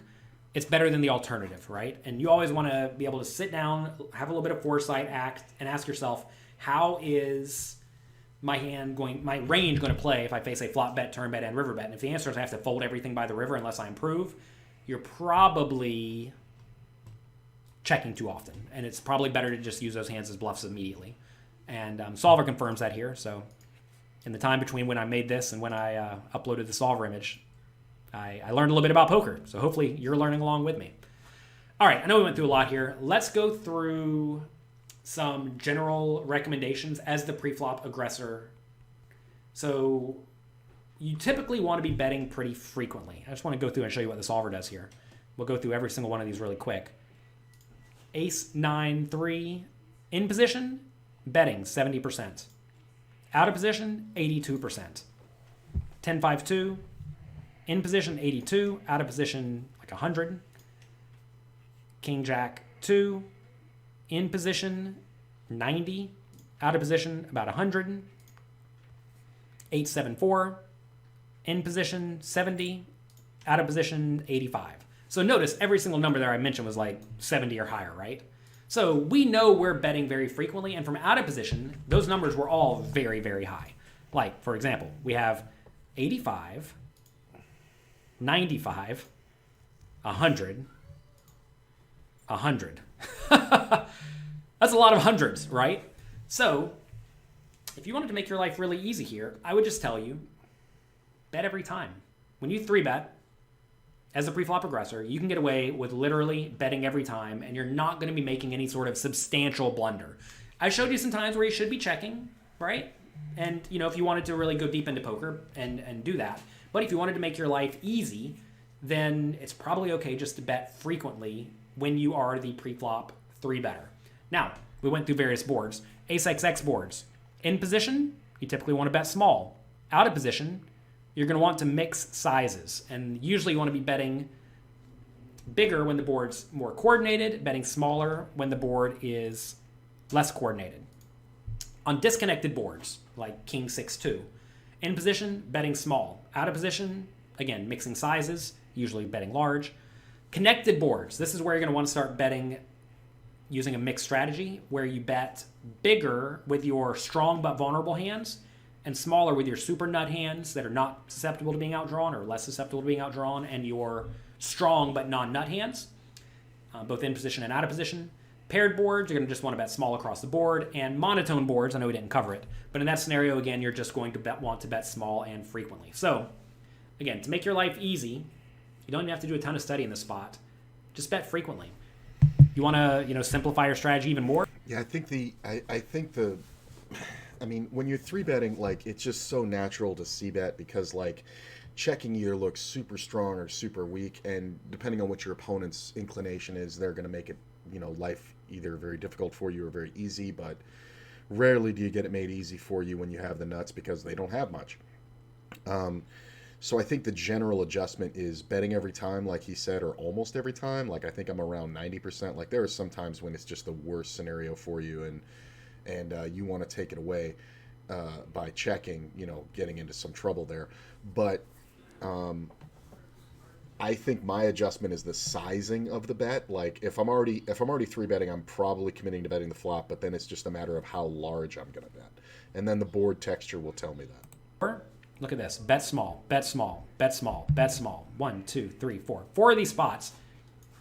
It's better than the alternative, right? And you always want to be able to sit down, have a little bit of foresight, act, and ask yourself, how is my range going to play if I face a flop bet, turn bet, and river bet? And if the answer is I have to fold everything by the river unless I improve, you're probably checking too often. And it's probably better to just use those hands as bluffs immediately. And Solver confirms that here. So in the time between when I made this and when I uploaded the Solver image, I learned a little bit about poker. So hopefully you're learning along with me. All right, I know we went through a lot here. Let's go through some general recommendations as the preflop aggressor. So you typically want to be betting pretty frequently. I just want to go through and show you what the solver does here. We'll go through every single one of these really quick. Ace 9-3 in position, betting 70%. Out of position, 82%. 10-5-2 in position, 82. Out of position, like 100. King Jack 2 in position, 90. Out of position, about 100. 8-7-4 in position, 70. Out of position, 85. So notice every single number there I mentioned was like 70 or higher, right? So we know we're betting very frequently, and from out of position, those numbers were all very, very high. Like, for example, we have 85, 95, 100, 100. That's a lot of hundreds, right? So if you wanted to make your life really easy here, I would just tell you, bet every time. When you 3-bet, as a preflop aggressor, you can get away with literally betting every time, and you're not going to be making any sort of substantial blunder. I showed you some times where you should be checking, right? And, you know, if you wanted to really go deep into poker and do that. But if you wanted to make your life easy, then it's probably okay just to bet frequently when you are the preflop 3-better. Now, we went through various boards. Ace-XX boards. In position, you typically want to bet small. Out of position, you're going to want to mix sizes. And usually you want to be betting bigger when the board's more coordinated, betting smaller when the board is less coordinated. On disconnected boards, like King 6-2, in position, betting small. Out of position, again, mixing sizes, usually betting large. Connected boards, this is where you're going to want to start betting using a mixed strategy, where you bet bigger with your strong but vulnerable hands, and smaller with your super nut hands that are not susceptible to being outdrawn or less susceptible to being outdrawn, and your strong but non-nut hands, both in position and out of position. Paired boards, you're going to just want to bet small across the board. And monotone boards, I know we didn't cover it, but in that scenario, again, you're just going to want to bet small and frequently. So, again, to make your life easy, you don't even have to do a ton of study in this spot. Just bet frequently. You want to, simplify your strategy even more? Yeah, I mean, when you're 3-betting, like, it's just so natural to c-bet because, like, checking either looks super strong or super weak, and depending on what your opponent's inclination is, they're going to make it, life either very difficult for you or very easy, but rarely do you get it made easy for you when you have the nuts because they don't have much. So I think the general adjustment is betting every time, like he said, or almost every time. Like, I think I'm around 90%. Like, there are some times when it's just the worst scenario for you, and you want to take it away by checking, getting into some trouble there. But I think my adjustment is the sizing of the bet. Like, if I'm already 3-betting, I'm probably committing to betting the flop, but then it's just a matter of how large I'm going to bet. And then the board texture will tell me that. Look at this. Bet small, bet small, bet small, bet small. 1, 2, 3, 4. 4 of these spots.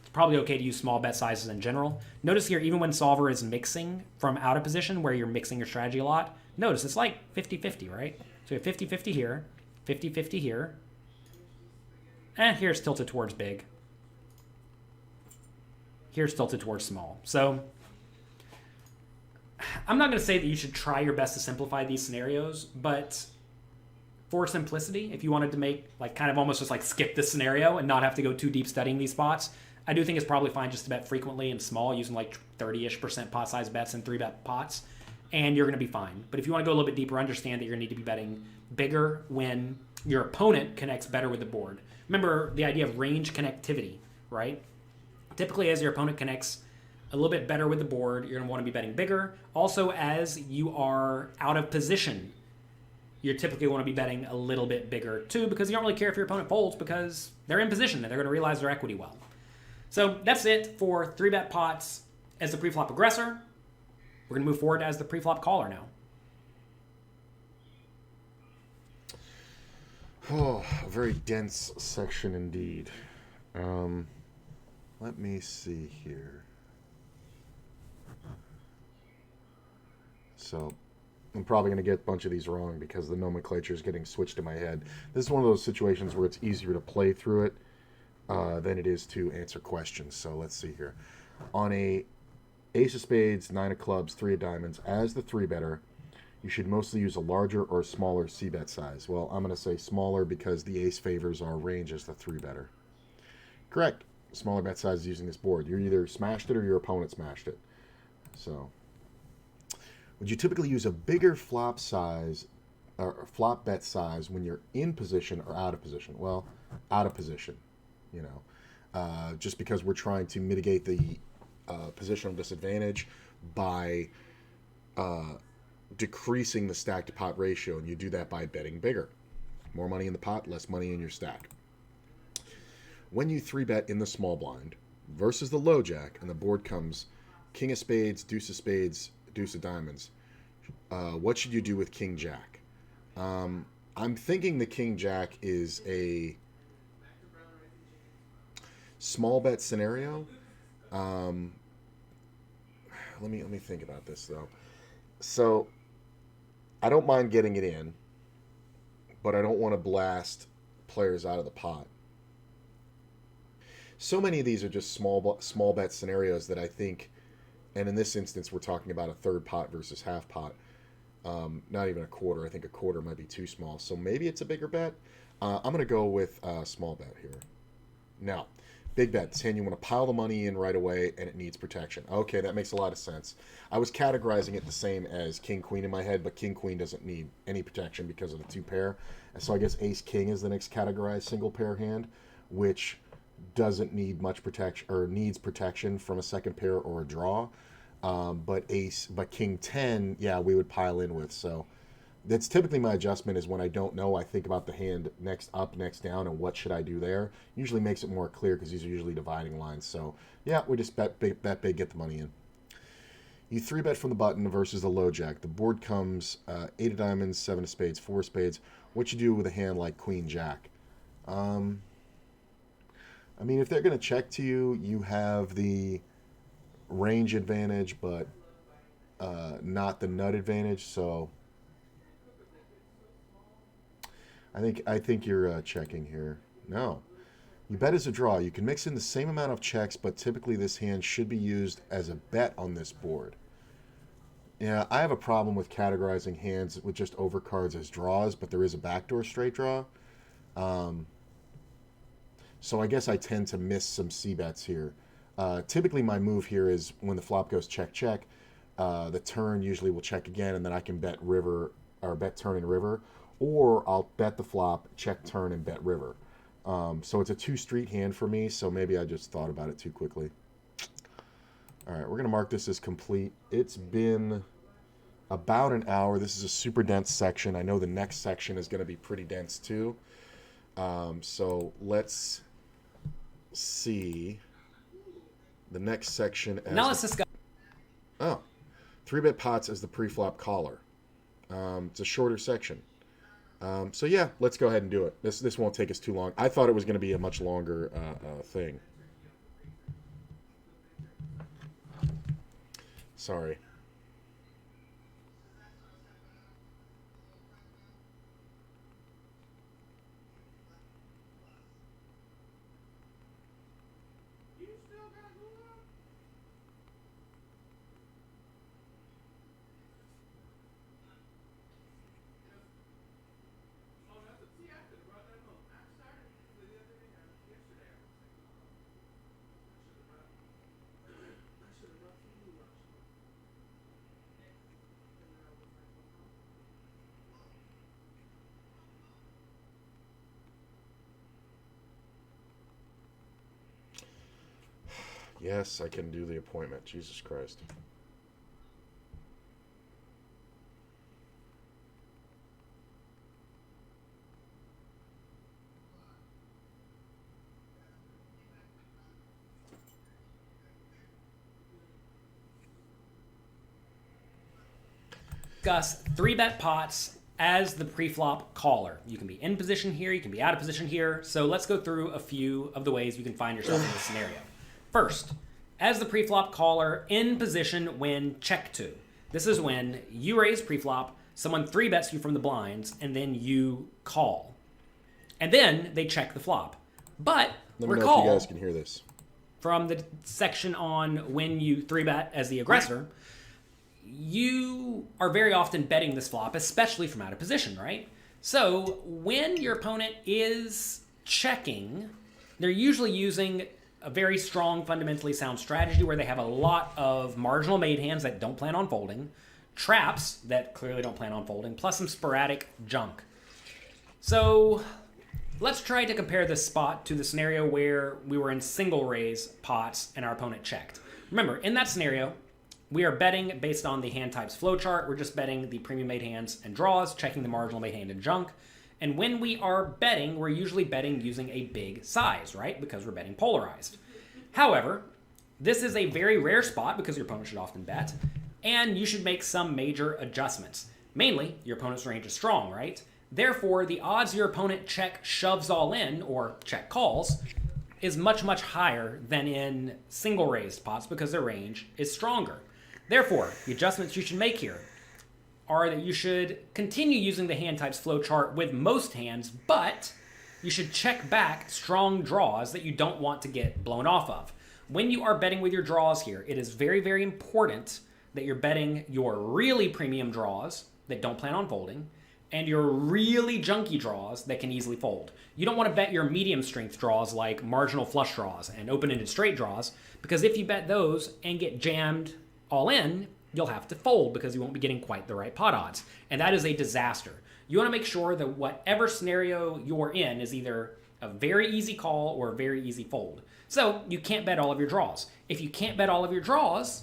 It's probably okay to use small bet sizes in general. Notice here, even when solver is mixing from out of position where you're mixing your strategy a lot, notice it's like 50-50, right? So you have 50-50 here, 50-50 here. Here's tilted towards big. Here's tilted towards small. So I'm not going to say that you should try your best to simplify these scenarios, but for simplicity, if you wanted to make, like, kind of almost just like skip this scenario and not have to go too deep studying these spots, I do think it's probably fine just to bet frequently and small, using like 30-ish% pot size bets and 3-bet pots, and you're going to be fine. But if you want to go a little bit deeper, understand that you're going to need to be betting bigger when your opponent connects better with the board. Remember the idea of range connectivity, right? Typically, as your opponent connects a little bit better with the board, you're going to want to be betting bigger. Also, as you are out of position, you typically want to be betting a little bit bigger too, because you don't really care if your opponent folds because they're in position and they're going to realize their equity well. So that's it for 3-bet pots as the pre-flop aggressor. We're going to move forward as the pre-flop caller now. Oh, a very dense section indeed. Let me see here. So I'm probably going to get a bunch of these wrong because the nomenclature is getting switched in my head. This is one of those situations where it's easier to play through it than it is to answer questions. So let's see here. On a ace of spades, 9 of clubs, 3 of diamonds, as the 3-better, you should mostly use a larger or smaller c-bet size. Well, I'm going to say smaller because the ace favors our range as the 3-better. Correct. Smaller bet size using this board. You either smashed it or your opponent smashed it. So, would you typically use a bigger flop size or flop bet size when you're in position or out of position? Well, out of position, you know, just because we're trying to mitigate the positional disadvantage by decreasing the stack to pot ratio, and you do that by betting bigger. More money in the pot, less money in your stack. When you 3-bet in the small blind versus the low jack, and the board comes king of spades, deuce of spades, deuce of diamonds, what should you do with king jack? I'm thinking the king jack is a small bet scenario. Let me think about this though. So I don't mind getting it in, but I don't want to blast players out of the pot. So many of these are just small bet scenarios that I think, and in this instance, we're talking about a third pot versus half pot. Not even a quarter. I think a quarter might be too small. So maybe it's a bigger bet. I'm going to go with a small bet here. Now, big bet. Saying you want to pile the money in right away and it needs protection. Okay, that makes a lot of sense. I was categorizing it the same as king-queen in my head, but king-queen doesn't need any protection because of the 2-pair. And so I guess ace-king is the next categorized single-pair hand, which doesn't need much protection or needs protection from a second pair or a draw. But king 10, yeah, we would pile in with. So that's typically my adjustment is when I don't know, I think about the hand next up, next down, and what should I do there. Usually makes it more clear because these are usually dividing lines. So yeah, we just bet big, get the money in. You 3-bet from the button versus the low jack. The board comes 8 of diamonds, 7 of spades, 4 of spades. What you do with a hand like queen jack? I mean, if they're going to check to you, you have the range advantage, but not the nut advantage. So I think you're checking here. No, you bet as a draw. You can mix in the same amount of checks, but typically this hand should be used as a bet on this board. Yeah, I have a problem with categorizing hands with just overcards as draws, but there is a backdoor straight draw. So I guess I tend to miss some c-bets here. Typically my move here is when the flop goes check, check, the turn usually will check again, and then I can bet river, or bet turn and river, or I'll bet the flop, check turn, and bet river. So it's a 2-street hand for me, so maybe I just thought about it too quickly. All right, we're going to mark this as complete. It's been about an hour. This is a super dense section. I know the next section is going to be pretty dense too. So let's see the next section. Now let's discuss. Oh, 3-bet pots as the pre-flop caller. It's a shorter section. So yeah, let's go ahead and do it. This won't take us too long. I thought it was going to be a much longer thing. Sorry. Yes, I can do the appointment. Jesus Christ. Discuss 3-bet pots as the pre-flop caller. You can be in position here, you can be out of position here. So let's go through a few of the ways you can find yourself in this scenario. First, as the pre-flop caller in position when check to. This is when you raise pre-flop, someone 3-bets you from the blinds, and then you call. And then they check the flop. But Let me recall, know if you guys can hear this. From the section on when you 3-bet as the aggressor, you are very often betting this flop, especially from out of position, right? So when your opponent is checking, they're usually using a very strong, fundamentally sound strategy where they have a lot of marginal made hands that don't plan on folding, traps that clearly don't plan on folding, plus some sporadic junk. So let's try to compare this spot to the scenario where we were in single raise pots and our opponent checked. Remember, in that scenario, we are betting based on the hand types flowchart. We're just betting the premium made hands and draws, checking the marginal made hand and junk. And when we are betting, we're usually betting using a big size, right? Because we're betting polarized. However, this is a very rare spot because your opponent should often bet, and you should make some major adjustments. Mainly, your opponent's range is strong, right? Therefore, the odds your opponent check shoves all in, or check calls, is much, much higher than in single raised pots because their range is stronger. Therefore, the adjustments you should make here are that you should continue using the hand types flowchart with most hands, but you should check back strong draws that you don't want to get blown off of. When you are betting with your draws here, it is very, very important that you're betting your really premium draws that don't plan on folding and your really junky draws that can easily fold. You don't want to bet your medium strength draws like marginal flush draws and open-ended straight draws, because if you bet those and get jammed all in, you'll have to fold because you won't be getting quite the right pot odds. And that is a disaster. You want to make sure that whatever scenario you're in is either a very easy call or a very easy fold. So you can't bet all of your draws. If you can't bet all of your draws,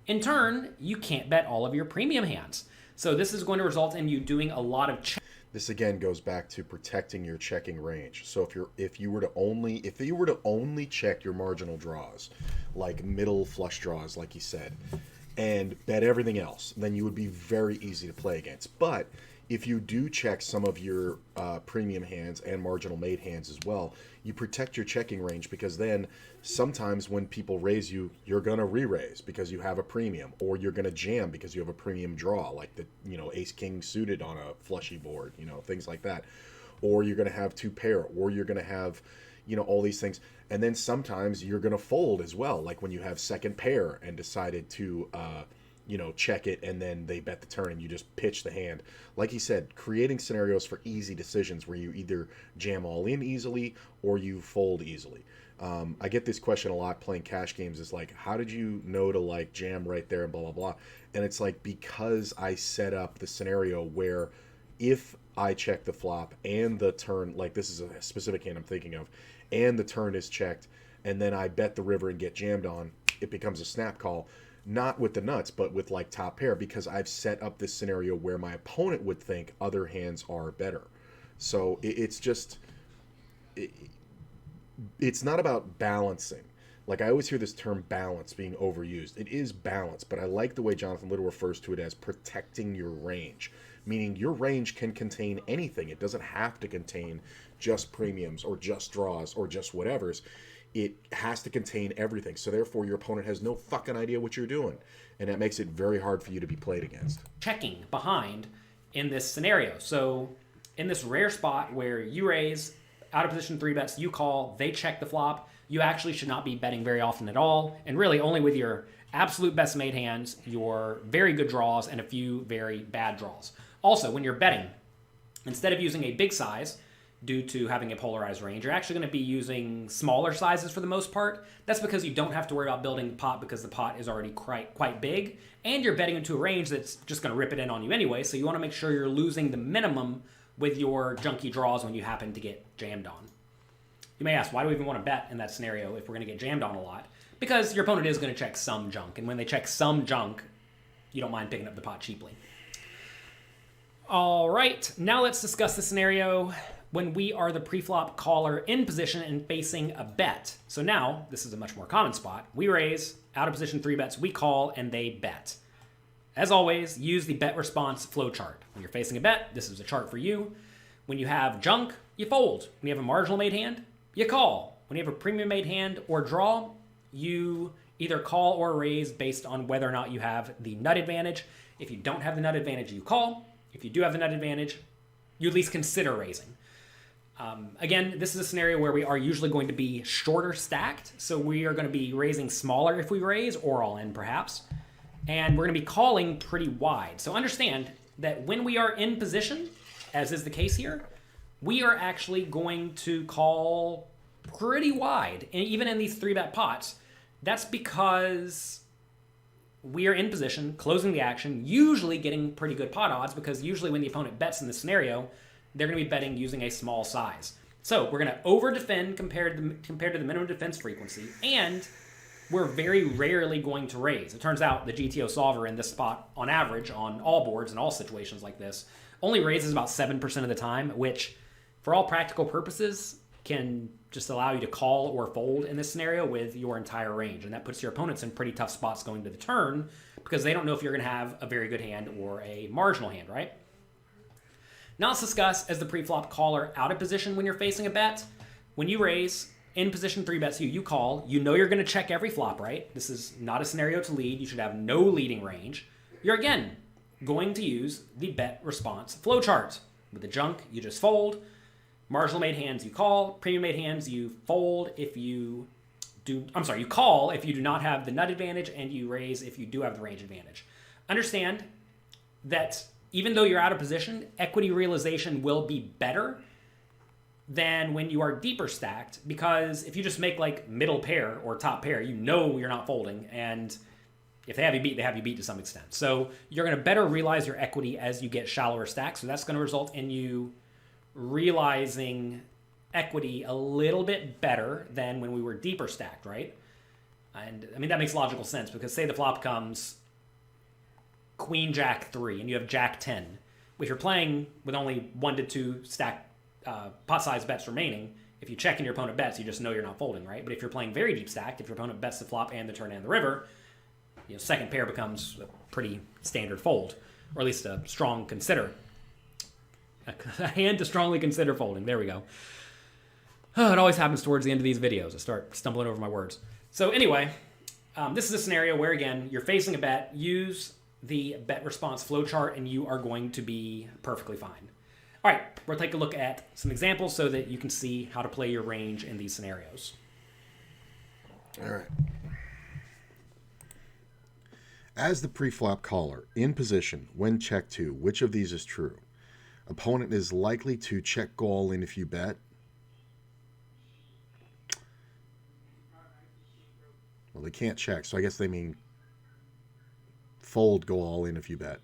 in turn, you can't bet all of your premium hands. So this is going to result in you doing a lot of This again goes back to protecting your checking range. So if you were to only check your marginal draws, like middle flush draws, like you said, and bet everything else, then you would be very easy to play against. But if you do check some of your premium hands and marginal made hands as well, you protect your checking range, because then sometimes when people raise you, you're gonna re-raise because you have a premium, or you're gonna jam because you have a premium draw, like the ace king suited on a flushy board, things like that, or you're gonna have two pair, or you're gonna have all these things. And then sometimes you're gonna fold as well, like when you have second pair and decided to check it, and then they bet the turn and you just pitch the hand. Like he said, creating scenarios for easy decisions where you either jam all in easily or you fold easily. I get this question a lot playing cash games, is like, how did you know to like jam right there and blah, blah, blah. And it's like, because I set up the scenario where if I check the flop and the turn, like this is a specific hand I'm thinking of, and the turn is checked, and then I bet the river and get jammed on, it becomes a snap call. Not with the nuts, but with like top pair, because I've set up this scenario where my opponent would think other hands are better. So it's not about balancing. Like I always hear this term balance being overused. It is balance, but I like the way Jonathan Little refers to it as protecting your range, meaning your range can contain anything. It doesn't have to contain just premiums or just draws or just whatevers. It has to contain everything. So therefore your opponent has no fucking idea what you're doing. And that makes it very hard for you to be played against. checking behind in this scenario. So in this rare spot where you raise, out of position 3-bets, you call, they check the flop, you actually should not be betting very often at all, and really only with your absolute best made hands, your very good draws, and a few very bad draws. Also, when you're betting, instead of using a big size, due to having a polarized range, you're actually going to be using smaller sizes for the most part. That's because you don't have to worry about building the pot, because the pot is already quite big, and you're betting into a range that's just going to rip it in on you anyway, so you want to make sure you're losing the minimum with your junky draws when you happen to get jammed on. You may ask, why do we even want to bet in that scenario if we're going to get jammed on a lot? Because your opponent is going to check some junk, and when they check some junk, you don't mind picking up the pot cheaply. All right, now let's discuss the scenario when we are the preflop caller in position and facing a bet. So now, this is a much more common spot. We raise, out of position 3 bets, we call, and they bet. As always, use the bet response flowchart. When you're facing a bet, this is a chart for you. When you have junk, you fold. When you have a marginal made hand, you call. When you have a premium made hand or draw, you either call or raise based on whether or not you have the nut advantage. If you don't have the nut advantage, you call. If you do have the nut advantage, you at least consider raising. Again, this is a scenario where we are usually going to be shorter stacked, so we are going to be raising smaller if we raise, or all in perhaps, and we're going to be calling pretty wide. So understand that when we are in position, as is the case here, we are actually going to call pretty wide, and even in these 3-bet pots. That's because we are in position, closing the action, usually getting pretty good pot odds, because usually when the opponent bets in this scenario, they're going to be betting using a small size. So we're going to over-defend compared to the minimum defense frequency, and we're very rarely going to raise. It turns out the GTO solver in this spot, on average, on all boards and all situations like this, only raises about 7% of the time, which, for all practical purposes, can just allow you to call or fold in this scenario with your entire range. And that puts your opponents in pretty tough spots going to the turn, because they don't know if you're going to have a very good hand or a marginal hand, right? Now let's discuss as the preflop caller out of position when you're facing a bet. When you raise, in position 3 bets you call. You know you're going to check every flop, right? This is not a scenario to lead. You should have no leading range. You're, again, going to use the bet response flowchart. With the junk, you just fold. Marginal made hands, you call. Premium made hands, you fold if you do... I'm sorry, you call if you do not have the nut advantage, and you raise if you do have the range advantage. Understand that even though you're out of position, equity realization will be better than when you are deeper stacked, because if you just make like middle pair or top pair, you know you're not folding, and if they have you beat, they have you beat to some extent. So you're going to better realize your equity as you get shallower stacks, so that's going to result in you realizing equity a little bit better than when we were deeper stacked, right? And I mean, that makes logical sense, because say the flop comes Queen Jack 3 and you have Jack 10. If you're playing with only 1 to 2 stack pot size bets remaining, if you check and your opponent bets, you just know you're not folding, right? But if you're playing very deep stacked, if your opponent bets the flop and the turn and the river, you know, second pair becomes a pretty standard fold, or at least a strong consider. A hand to strongly consider folding. There we go. Oh, it always happens towards the end of these videos. I start stumbling over my words. So anyway, this is a scenario where, again, you're facing a bet. Use the bet response flowchart, and you are going to be perfectly fine. All right, we'll take a look at some examples so that you can see how to play your range in these scenarios. All right. As the preflop caller, in position, when check 2, which of these is true? Opponent is likely to check go all in if you bet. Well, they can't check, so I guess they mean fold go all in if you bet.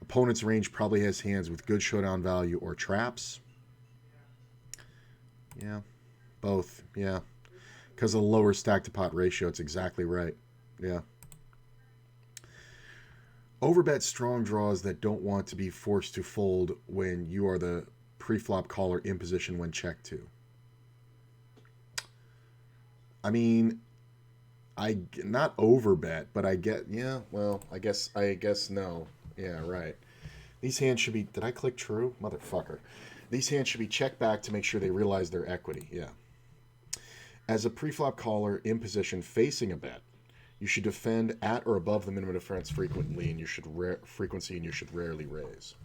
Opponent's range probably has hands with good showdown value or traps. Yeah, both, yeah. Because of the lower stack to pot ratio, it's exactly right. Yeah. Overbet strong draws that don't want to be forced to fold when you are the preflop caller in position when check 2. I mean, I not overbet, but I get, yeah, well, I guess no. Yeah, right. These hands should be, did I click true? Motherfucker. These hands should be checked back to make sure they realize their equity. Yeah. As a preflop caller in position facing a bet, you should defend at or above the minimum defense frequency, and you should rarely raise.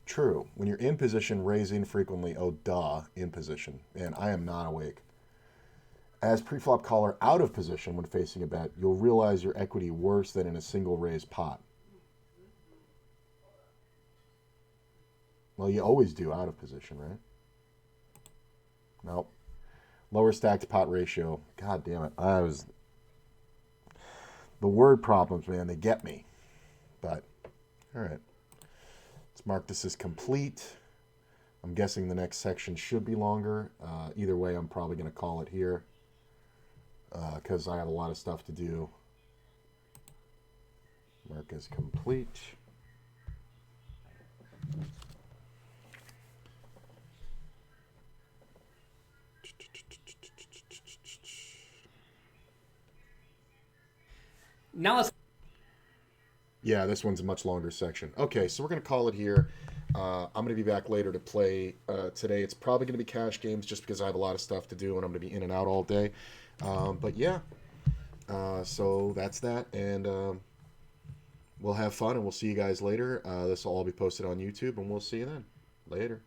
True. When you're in position, raising frequently. Oh, duh, in position. Man, I am not awake. As preflop caller out of position when facing a bet, you'll realize your equity worse than in a single raised pot. Well, you always do out of position, right? Nope. Lower stack to pot ratio. God damn it. The word problems, man, they get me. But, all right. Let's Let's mark this as complete. I'm guessing the next section should be longer. Either way, I'm probably going to call it here because I have a lot of stuff to do. Mark as complete. Now let's... Yeah, this one's a much longer section. Okay, so we're going to call it here. I'm going to be back later to play today. It's probably going to be cash games just because I have a lot of stuff to do and I'm going to be in and out all day. But yeah, so that's that. And we'll have fun and we'll see you guys later. This will all be posted on YouTube and we'll see you then. Later.